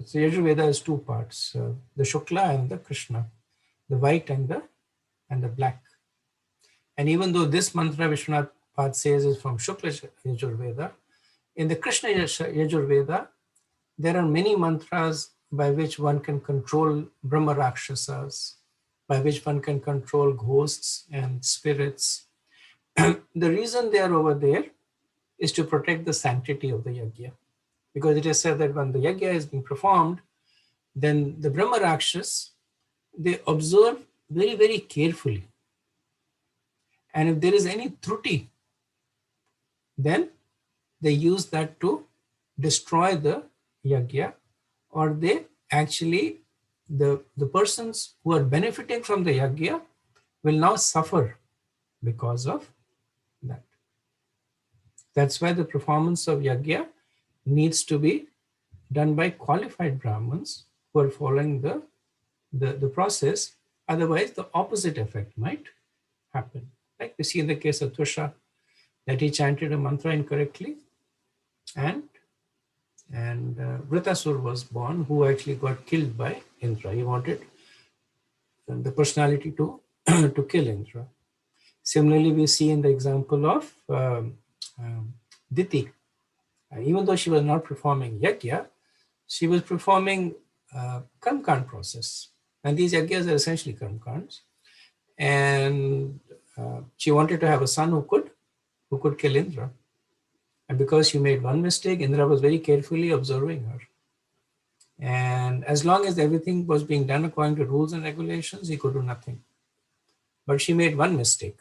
so Yajurveda is two parts, the Shukla and the Krishna, the white and the black. And even though this mantra Vishwanath Pad says is from Shukla Yajurveda, in the Krishna Yajurveda, there are many mantras by which one can control Brahma Rakshasas, by which one can control ghosts and spirits. The reason they are over there is to protect the sanctity of the Yagya. Because it is said that when the Yagya is being performed, then the Brahma Rakshas, they observe very, very carefully. And if there is any truti, then they use that to destroy the Yagya, or they actually, the persons who are benefiting from the Yagya will now suffer because of that. That's why the performance of Yagya needs to be done by qualified Brahmins who are following the process. Otherwise, the opposite effect might happen. Like we see in the case of Tusha, that he chanted a mantra incorrectly, and Vritasur was born, who actually got killed by Indra. He wanted the personality to kill Indra. Similarly, we see in the example of Diti. Even though she was not performing Yagya, she was performing Karmkand process. And these Yagyas are essentially Karmkands. And she wanted to have a son who could kill Indra. And because she made one mistake, Indra was very carefully observing her. And as long as everything was being done according to rules and regulations, he could do nothing. But she made one mistake,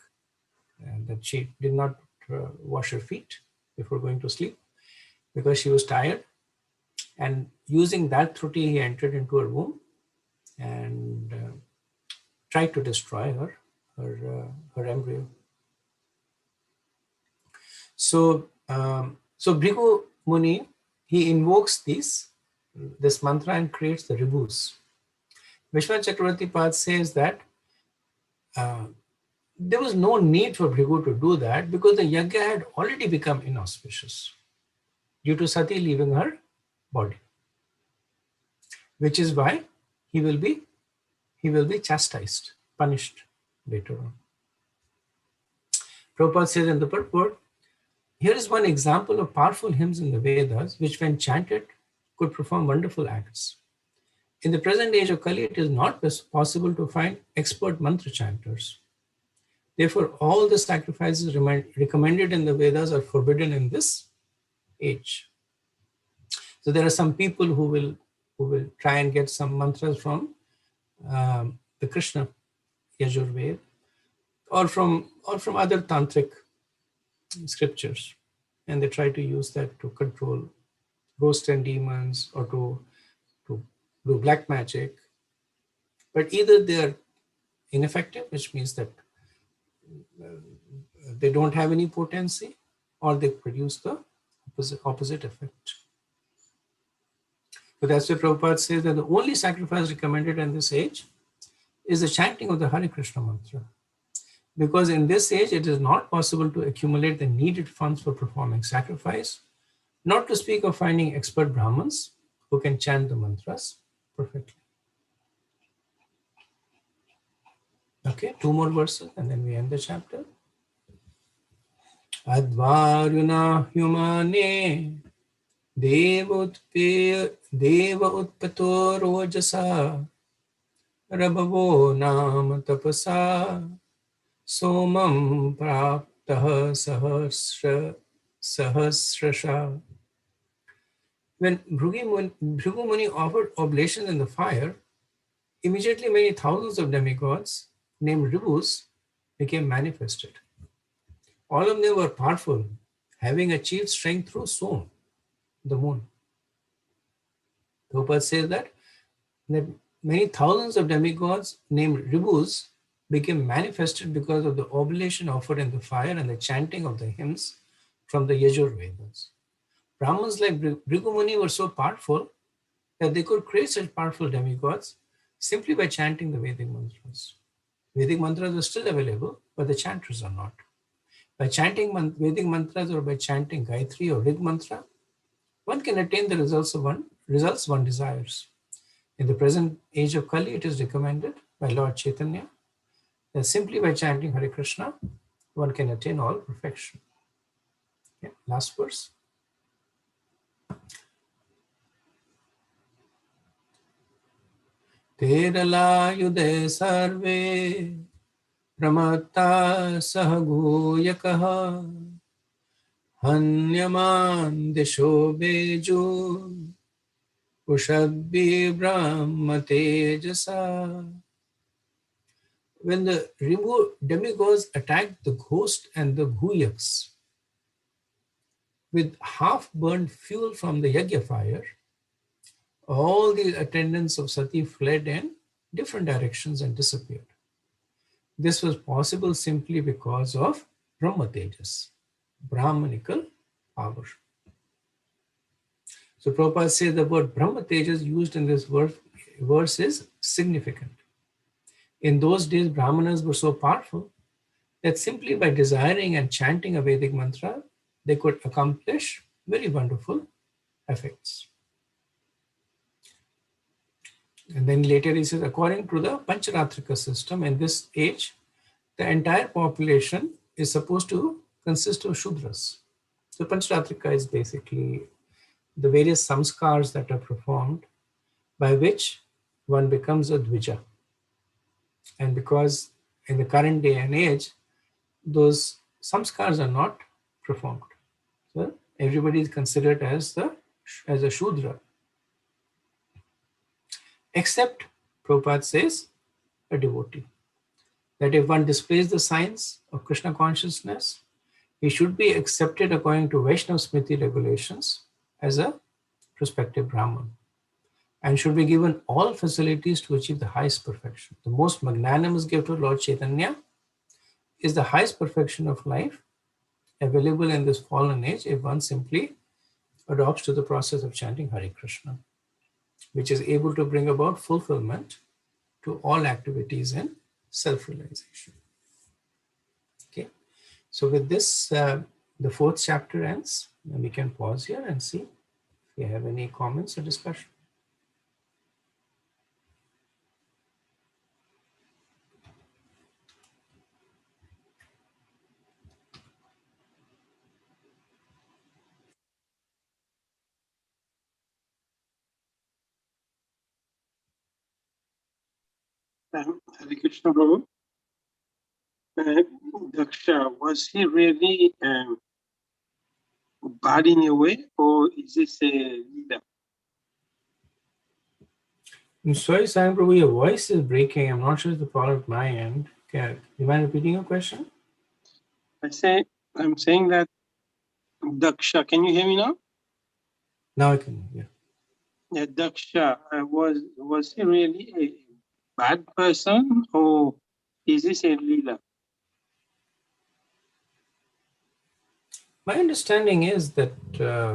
and that she did not wash her feet before going to sleep, because she was tired. And using that Thruti, he entered into her womb and tried to destroy her embryo. So, so Bhrigu Muni, he invokes this mantra and creates the ribus. Vishwanath Chakravarti Pad says that there was no need for Bhrigu to do that because the yajna had already become inauspicious due to Sati leaving her body, which is why he will be chastised, punished later on. Prabhupada says in the purport, here is one example of powerful hymns in the Vedas, which when chanted could perform wonderful acts. In the present age of Kali, it is not possible to find expert mantra chanters. Therefore, all the sacrifices recommended in the Vedas are forbidden in this age. So there are some people who will try and get some mantras from the Krishna Yajurveda or from other tantric scriptures, and they try to use that to control ghosts and demons or to do black magic. But either they are ineffective, which means that they don't have any potency, or they produce the opposite effect. So that's why Prabhupada says that the only sacrifice recommended in this age is the chanting of the Hare Krishna mantra. Because in this age, it is not possible to accumulate the needed funds for performing sacrifice, not to speak of finding expert Brahmins who can chant the mantras perfectly. Okay, 2 more verses and then we end the chapter. Advaryuna humane deva utpato rojasa rabhavo nam tapasa somam praptah sahasrasha. When Bhrigu Muni offered oblations in the fire, immediately many thousands of demigods named Ribus became manifested. All of them were powerful, having achieved strength through Som, the moon. Prabhupada says that many thousands of demigods named Ribus became manifested because of the oblation offered in the fire and the chanting of the hymns from the Yajurvedas. Brahmins like Bhrigu Muni were so powerful that they could create such powerful demigods simply by chanting the Vedic mantras. Vedic mantras are still available, but the chanters are not. By chanting Vedic mantras or by chanting Gayatri or Rig mantra, one can attain the results one desires. In the present age of Kali, it is recommended by Lord Chaitanya that simply by chanting Hare Krishna, one can attain all perfection. Okay, last verse. Terala yude sarve pramatta sahaguyakaha hanyaman disho beju ushadbi brahma tejasa. When the demigods attacked the ghost and the Guyaks with half-burned fuel from the Yajna fire, all the attendants of Sati fled in different directions and disappeared. This was possible simply because of Brahma Tejas, Brahmanical power. So Prabhupada says the word Brahma Tejas used in this verse is significant. In those days, Brahmanas were so powerful that simply by desiring and chanting a Vedic mantra, they could accomplish very wonderful effects. And then later he says, according to the Pancharatrika system, in this age, the entire population is supposed to consist of Shudras. So Pancharatrika is basically the various samskars that are performed by which one becomes a Dvija. And because in the current day and age, those samskars are not performed. So everybody is considered as a Shudra. Except, Prabhupada says, a devotee. That if one displays the signs of Krishna consciousness, he should be accepted according to Vaishnava Smriti regulations as a prospective Brahman, and should be given all facilities to achieve the highest perfection. The most magnanimous gift of Lord Chaitanya is the highest perfection of life available in this fallen age if one simply adopts to the process of chanting Hare Krishna, which is able to bring about fulfillment to all activities in self-realization. Okay, so with this, the fourth chapter ends, and we can pause here and see if you have any comments or discussion. Hare Krishna Prabhu. Daksha, was he really bad in a way, or is this a leader? I'm sorry, Sai Prabhu, your voice is breaking. I'm not sure it's the problem at my end. Okay, you mind repeating your question? I'm saying that Daksha, can you hear me now? Now I can, yeah. Yeah, Daksha, was he really a bad person, or is this a leader? My understanding is that the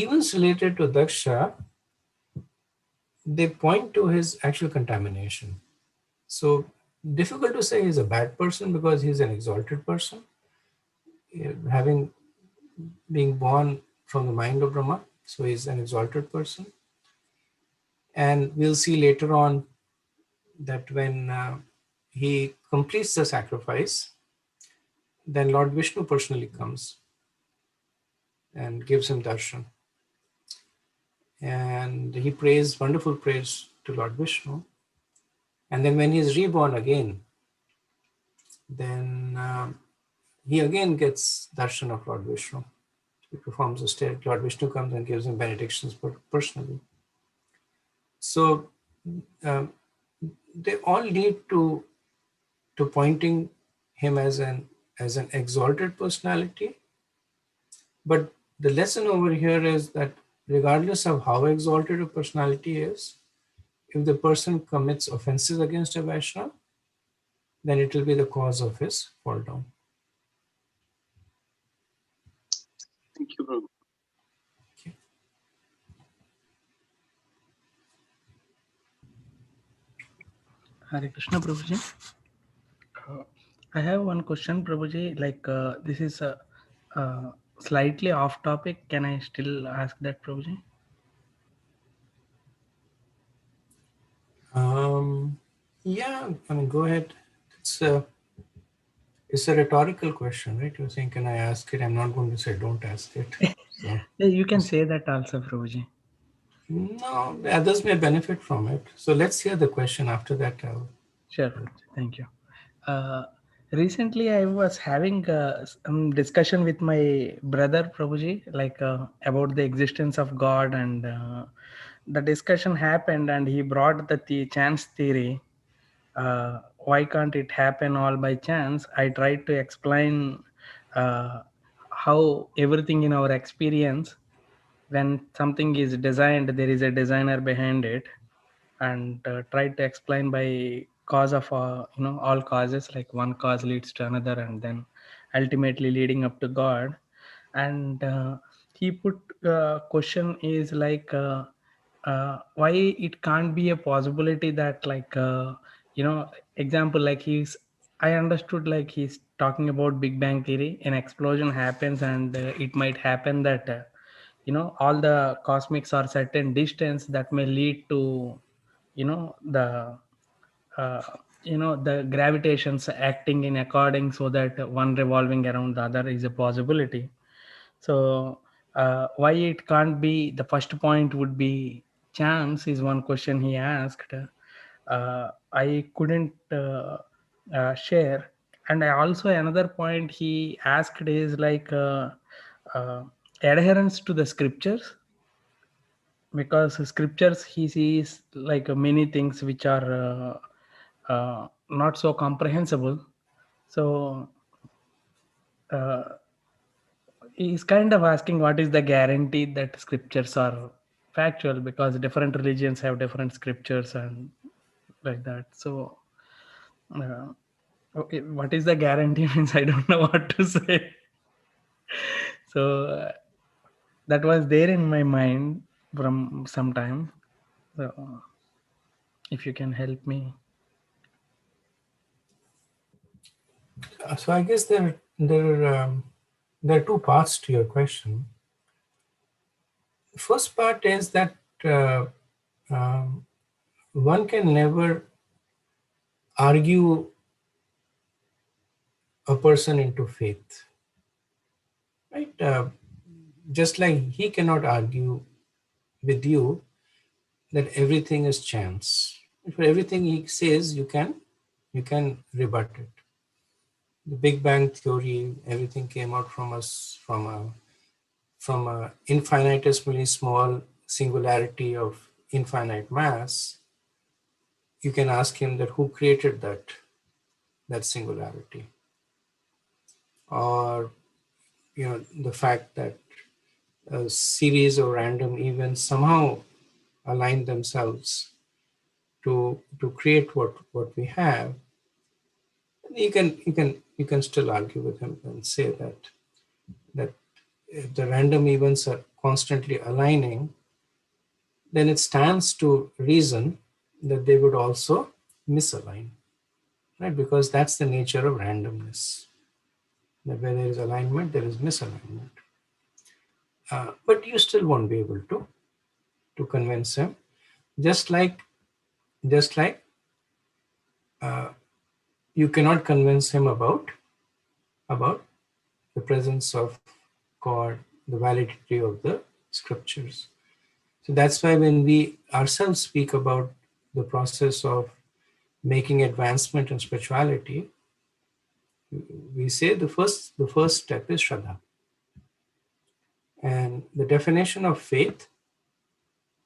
events related to Daksha, they point to his actual contamination. So difficult to say he's a bad person because he's an exalted person, having being born from the mind of Brahma. So he's an exalted person. And we'll see later on that when he completes the sacrifice, then Lord Vishnu personally comes and gives him darshan. And he prays wonderful prayers to Lord Vishnu. And then when he is reborn again, then he again gets darshan of Lord Vishnu. He performs a state. Lord Vishnu comes and gives him benedictions personally. So they all lead to pointing him as an exalted personality. But the lesson over here is that regardless of how exalted a personality is, if the person commits offenses against a Vaishnava, then it will be the cause of his fall down. Thank you, Prabhu. Okay. Hare Krishna, Prabhuji. I have one question, Prabhuji. Like this is slightly off topic. Can I still ask that, Prabhuji? Yeah, I mean, go ahead. It's a rhetorical question, right? You're saying, can I ask it? I'm not going to say, don't ask it. So, Yeah, you can say that also, Prabhuji. no, others may benefit from it. So let's hear the question. After that, Sure, Prabhuji. Thank you. Recently, I was having some discussion with my brother, Prabhuji, like about the existence of God, and the discussion happened, and he brought the chance theory. Why can't it happen all by chance? I tried to explain uh, how everything in our experience, when something is designed, there is a designer behind it, and tried to explain by cause of all causes, like one cause leads to another, and then ultimately leading up to God. And he put question is like why it can't be a possibility that like example, like I understood like he's talking about Big Bang theory. An explosion happens, and it might happen that all the cosmics are certain distance that may lead to the uh, the gravitations acting in according, so that one revolving around the other is a possibility. So why it can't be, the first point would be chance, is one question he asked. I couldn't share. And I also, another point he asked is like uh, adherence to the scriptures, because scriptures he sees like many things which are not so comprehensible. So he's kind of asking what is the guarantee that scriptures are factual, because different religions have different scriptures and like that. So, okay, what is the guarantee means I don't know what to say. So that was there in my mind from some time. So if you can help me. So I guess there are two parts to your question. The first part is that um, one can never argue a person into faith, right? Just like he cannot argue with you that everything is chance. For everything he says, you can rebut it. The Big Bang theory, everything came out from us from a infinitesimally small singularity of infinite mass. You can ask him that who created that singularity, or the fact that a series of random events somehow align themselves to create what we have. You can still argue with him and say that if the random events are constantly aligning, then it stands to reason that they would also misalign, right? Because that's the nature of randomness. That where there is alignment, there is misalignment. But you still won't be able to convince him. Just like you cannot convince him about the presence of God, the validity of the scriptures. So that's why when we ourselves speak about the process of making advancement in spirituality, we say the first step is Shraddha. And the definition of faith,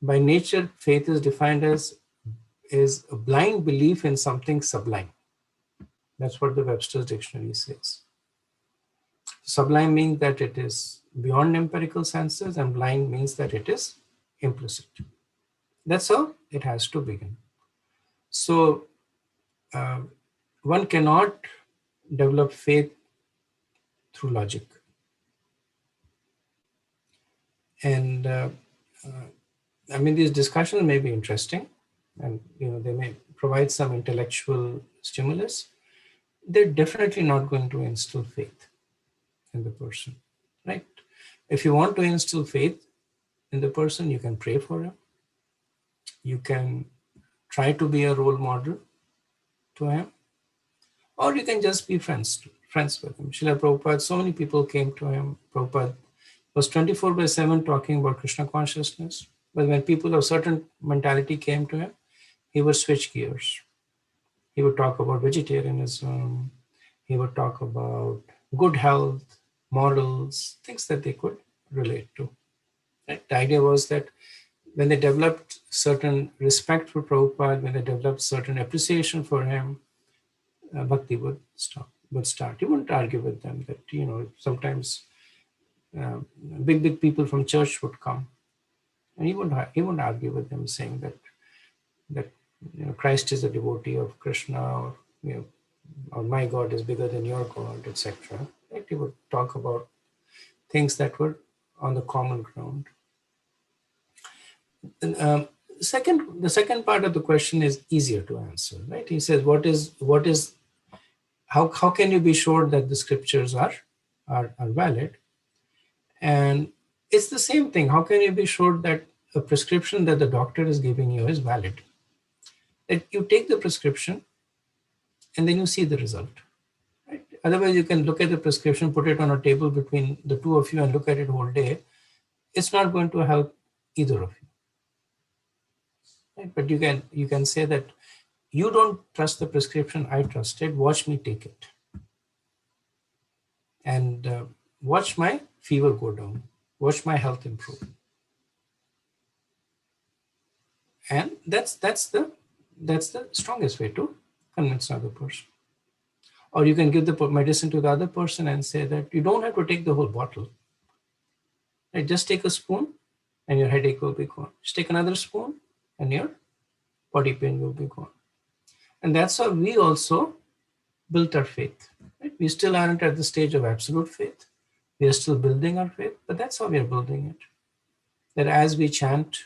by nature, faith is defined as is a blind belief in something sublime. That's what the Webster's dictionary says. Sublime means that it is beyond empirical senses, and blind means that it is implicit. That's how it has to begin. So one cannot develop faith through logic. And I mean, these discussions may be interesting, and they may provide some intellectual stimulus. They're definitely not going to instill faith in the person, right? If you want to instill faith in the person, you can pray for him. You can try to be a role model to him, or you can just be friends with him. Srila Prabhupada, so many people came to him. Prabhupada was 24/7 talking about Krishna consciousness. But when people of certain mentality came to him, he would switch gears. He would talk about vegetarianism. He would talk about good health, morals, things that they could relate to. Right? The idea was that when they developed certain respect for Prabhupada, when they developed certain appreciation for him, Bhakti would start. He wouldn't argue with them that, sometimes big people from church would come, and he wouldn't argue with them saying that Christ is a devotee of Krishna, or my God is bigger than your God, etc. Right? He would talk about things that were on the common ground. And, the second part of the question is easier to answer, right? He says, how can you be sure that the scriptures are valid? And it's the same thing. How can you be sure that a prescription that the doctor is giving you is valid? That you take the prescription and then you see the result. Right? Otherwise, you can look at the prescription, put it on a table between the two of you and look at it whole day. It's not going to help either of you. Right? But you can say that you don't trust the prescription, I trust it. Watch me take it. And watch my fever go down. Watch my health improve. And that's the strongest way to convince another person. Or you can give the medicine to the other person and say that you don't have to take the whole bottle. Right? Just take a spoon and your headache will be gone. Just take another spoon and your body pain will be gone. And that's how we also built our faith. Right? We still aren't at the stage of absolute faith. We are still building our faith, but that's how we are building it. That as we chant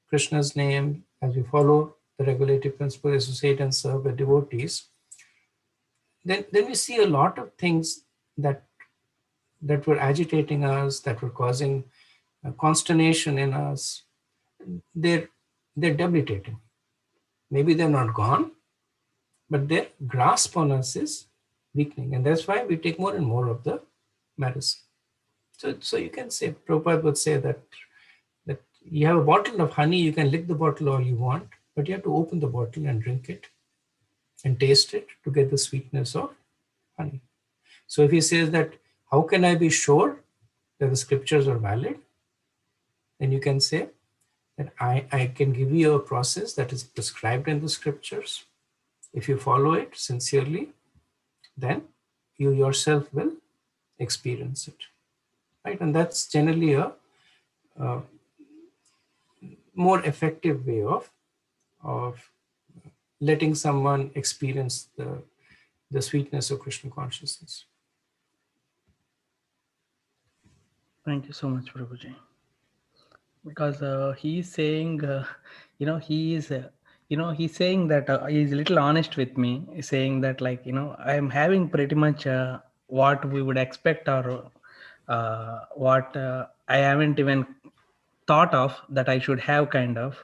Krishna's name, as we follow the regulative principle, associate and serve the devotees, then we see a lot of things that were agitating us, that were causing consternation in us. They're debilitating. Maybe they're not gone, but their grasp on us is weakening, and that's why we take more and more of the medicine. So you can say, Prabhupada would say that you have a bottle of honey, you can lick the bottle all you want, but you have to open the bottle and drink it and taste it to get the sweetness of honey. So if he says that, how can I be sure that the scriptures are valid? Then you can say that I can give you a process that is prescribed in the scriptures. If you follow it sincerely, then you yourself will experience it. Right? And that's generally a more effective way of letting someone experience the sweetness of Krishna consciousness. Thank you so much, Prabhuji. Because he's saying, he's saying that he's a little honest with me. He's saying that, like, I'm having pretty much what we would expect, or what I haven't even thought of that I should have, kind of.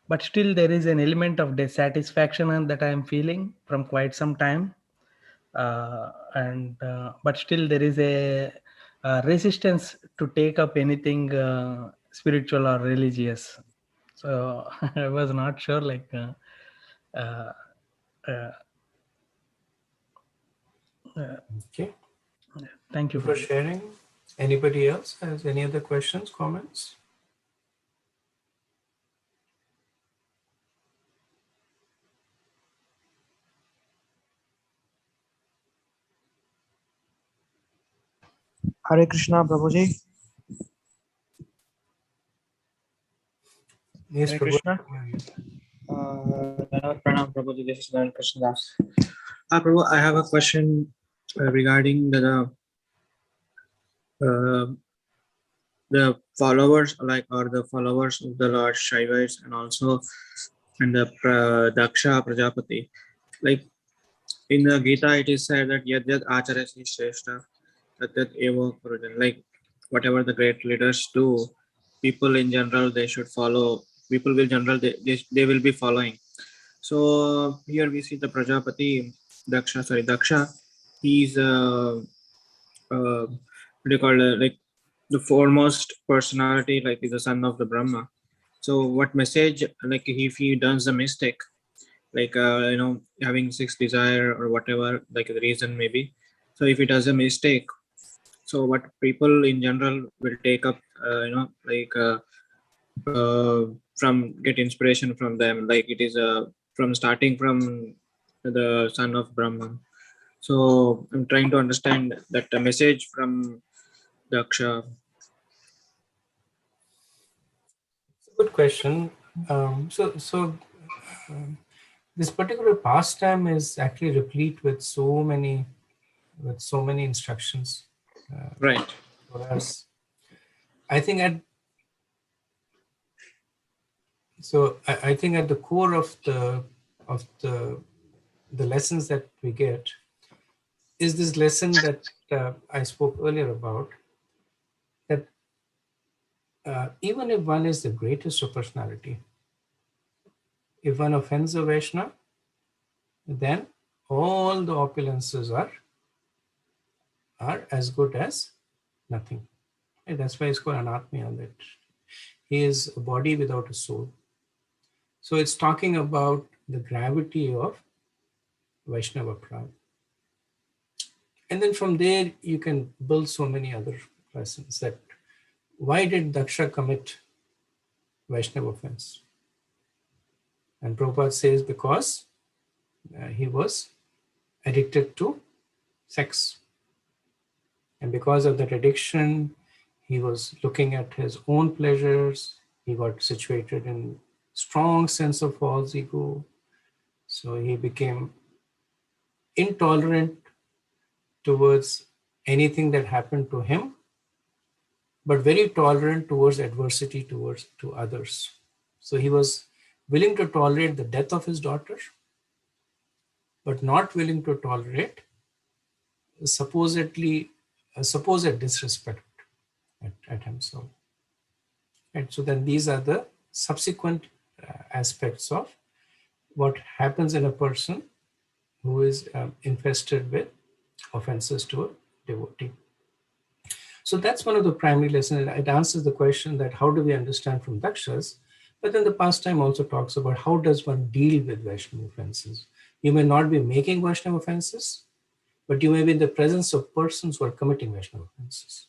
But still, there is an element of dissatisfaction that I'm feeling from quite some time. But still there is a resistance to take up anything spiritual or religious. So I was not sure, like, uh, uh, Okay. thank you For sharing. Anybody else has any other questions, comments? Hare Krishna, Prabhuji. Yes, Hare Prabhu. Krishna. Pranam, Prabhuji. This is Narayan Krishnadas. Prabhu, I have a question regarding the followers, or the followers of the Lord Shaivas, and also and the Daksha Prajapati. Like in the Gita, it is said that yad yad acharasi shrestha tat tat eva kurujan. Like whatever the great leaders do, people in general they should follow. People will general they will be following. So here we see the Prajapati Daksha. He's what do you call it? Like the foremost personality, like is the son of the Brahma. So what message, like if he does a mistake, like having six desire or whatever, like the reason maybe. So if he does a mistake, so what people in general will take up, from get inspiration from them, like it is from starting from the son of Brahman. So I'm trying to understand that the message from Daksha. Good question. This particular pastime is actually replete with so many instructions Right. for us. I think at the core of the lessons that we get is this lesson that I spoke earlier about, that even if one is the greatest of personality, if one offends a Vaishnava, then all the opulences are as good as nothing. And that's why it's called anatmya, that he is a body without a soul. So it's talking about the gravity of Vaishnava Prab. And then from there, you can build so many other lessons, that why did Daksha commit Vaishnava offense? And Prabhupada says because he was addicted to sex. And because of that addiction, he was looking at his own pleasures. He got situated in strong sense of false ego. So he became intolerant towards anything that happened to him, but very tolerant towards adversity to others. So he was willing to tolerate the death of his daughter, but not willing to tolerate supposedly supposed disrespect at himself. And so then these are the subsequent aspects of what happens in a person who is infested with offenses to a devotee. So that's one of the primary lessons. It answers the question that how do we understand from Dakshas, but then the pastime also talks about how does one deal with Vaishnava offenses. You may not be making Vaishnava offenses, but you may be in the presence of persons who are committing Vaishnava offenses.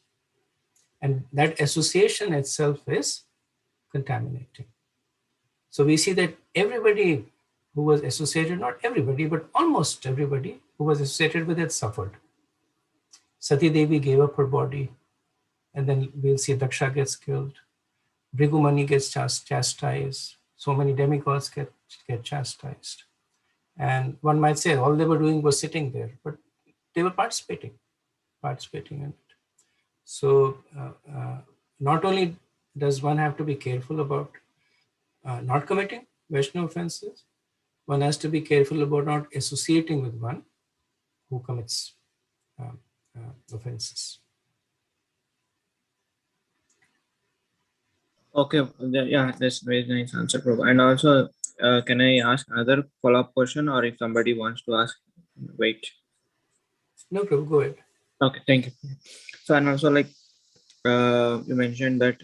And that association itself is contaminating. So we see that everybody who was associated, not everybody, but almost everybody who was associated with it suffered. Sati Devi gave up her body, and then we'll see Daksha gets killed. Bhrigumani gets chastised. So many demigods get chastised. And one might say all they were doing was sitting there, but they were participating in it. So not only does one have to be careful about not committing Vaishnava offenses, one has to be careful about not associating with one who commits offenses. Okay, yeah, that's very nice answer, Prabhu. And also, can I ask another follow-up question, or if somebody wants to ask, wait. No, Prabhu, go ahead. Okay, thank you. So, and also like you mentioned that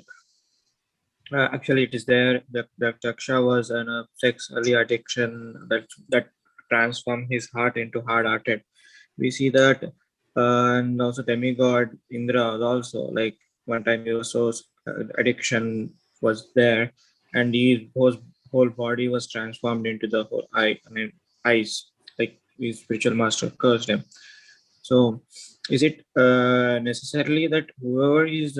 actually it is there that Daksha was in a sexually addiction that transformed his heart into hard-hearted. We see that, and also demigod Indra was also like one time he was so addiction was there, and his whole body was transformed into the whole eyes, like his spiritual master cursed him. So, is it necessarily that whoever is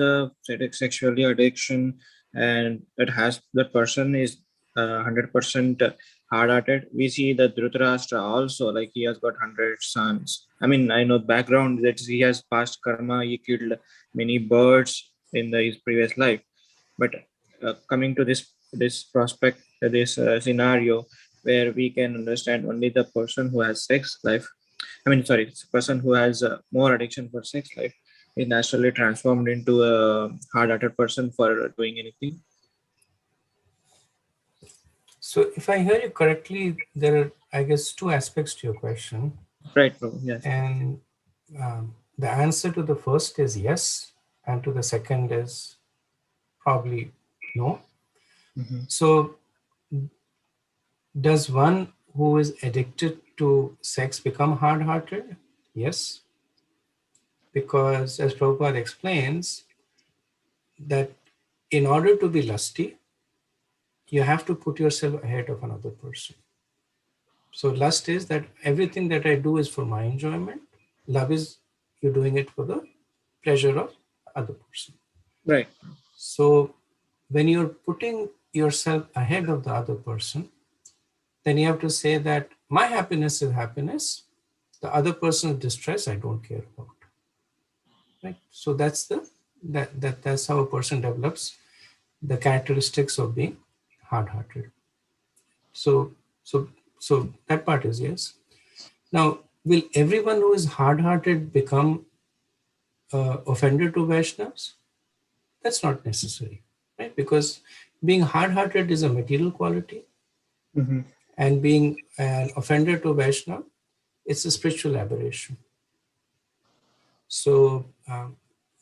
sexually addiction and that person is 100% hard-hearted? We see that Dhritarashtra also, like he has got 100 sons. I mean, I know background that he has past karma. He killed many birds in his previous life. But coming to this prospect, this scenario where we can understand only the person who has sex life. I mean, sorry, it's a person who has more addiction for sex life is naturally transformed into a hard-hearted person for doing anything. So if I hear you correctly, there are, I guess, two aspects to your question. Right, bro. Yes. And the answer to the first is yes, and to the second is probably no. Mm-hmm. So does one who is addicted to sex become hard-hearted? Yes. Because as Prabhupada explains, that in order to be lusty, you have to put yourself ahead of another person. So lust is that everything that I do is for my enjoyment. Love is you're doing it for the pleasure of other person. Right. So when you're putting yourself ahead of the other person, then you have to say that my happiness is happiness. The other person's distress I don't care about. Right. So that's that's how a person develops the characteristics of being hard-hearted. So that part is yes. Now, will everyone who is hard-hearted become offended to Vaishnavas? That's not necessary, right? Because being hard-hearted is a material quality, Mm-hmm. and being an offender to Vaishnava, it's a spiritual aberration. So,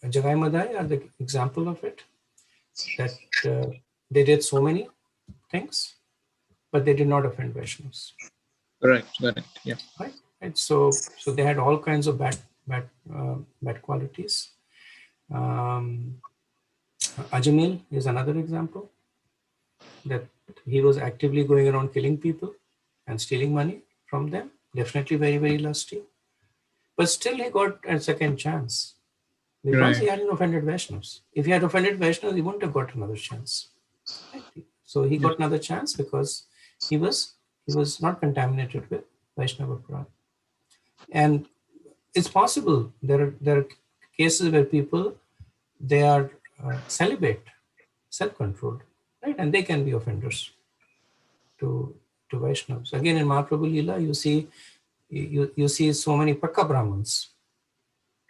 Jagai Madai are the example of it, that they did so many things, but they did not offend Vaishnavas. Correct. Yeah. Right. So they had all kinds of bad qualities. Ajamil is another example, that he was actively going around killing people and stealing money from them. Definitely very, very lusty. But still he got a second chance. because he Right. hadn't offended Vaishnavas. If he had offended Vaishnavas, he wouldn't have got another chance. Right? So he got another chance because he was not contaminated with Vaishnava Puran. And it's possible there are cases where people, they are celibate, self-controlled, right, and they can be offenders to Vaishnavas. Again, in Mahaprabhu Leela, you see so many Pakka Brahmins.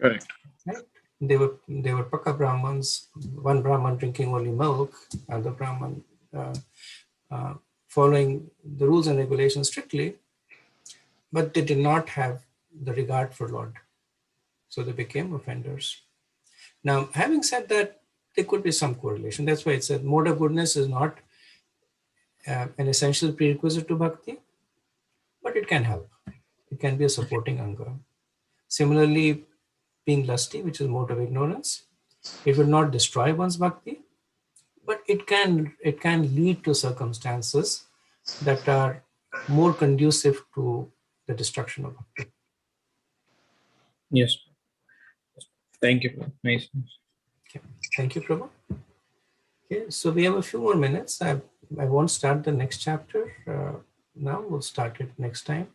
Correct. Right? They were Pakka Brahmins. One Brahman drinking only milk, other Brahman following the rules and regulations strictly, but they did not have the regard for Lord, so they became offenders. Now, having said that, there could be some correlation. That's why it said mode of goodness is not an essential prerequisite to bhakti, but it can help. It can be a supporting anga. Similarly, being lusty, which is mode of ignorance, it will not destroy one's bhakti, but it can lead to circumstances that are more conducive to the destruction of bhakti. Yes. Thank you. Nice. Okay. Thank you, Prabhu. Okay, so we have a few more minutes. I won't start the next chapter now. We'll start it next time.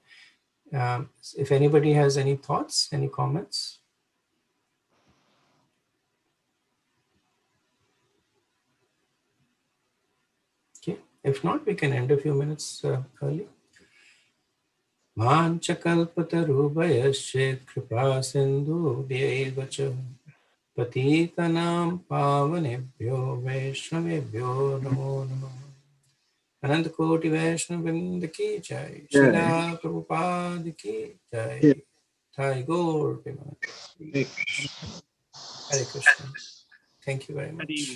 If anybody has any thoughts, any comments. Okay, if not, we can end a few minutes early. Manchakalpatarubhayasya kripa sindhu vyeva cha patitanam pavanebhyo vaishnavebhyo namo namah. अनंत कोटि वैष्णव वृंद की जय, श्रीला प्रभुपाद की जय, Thai Gaur. Hare Krishna. Thank you very much.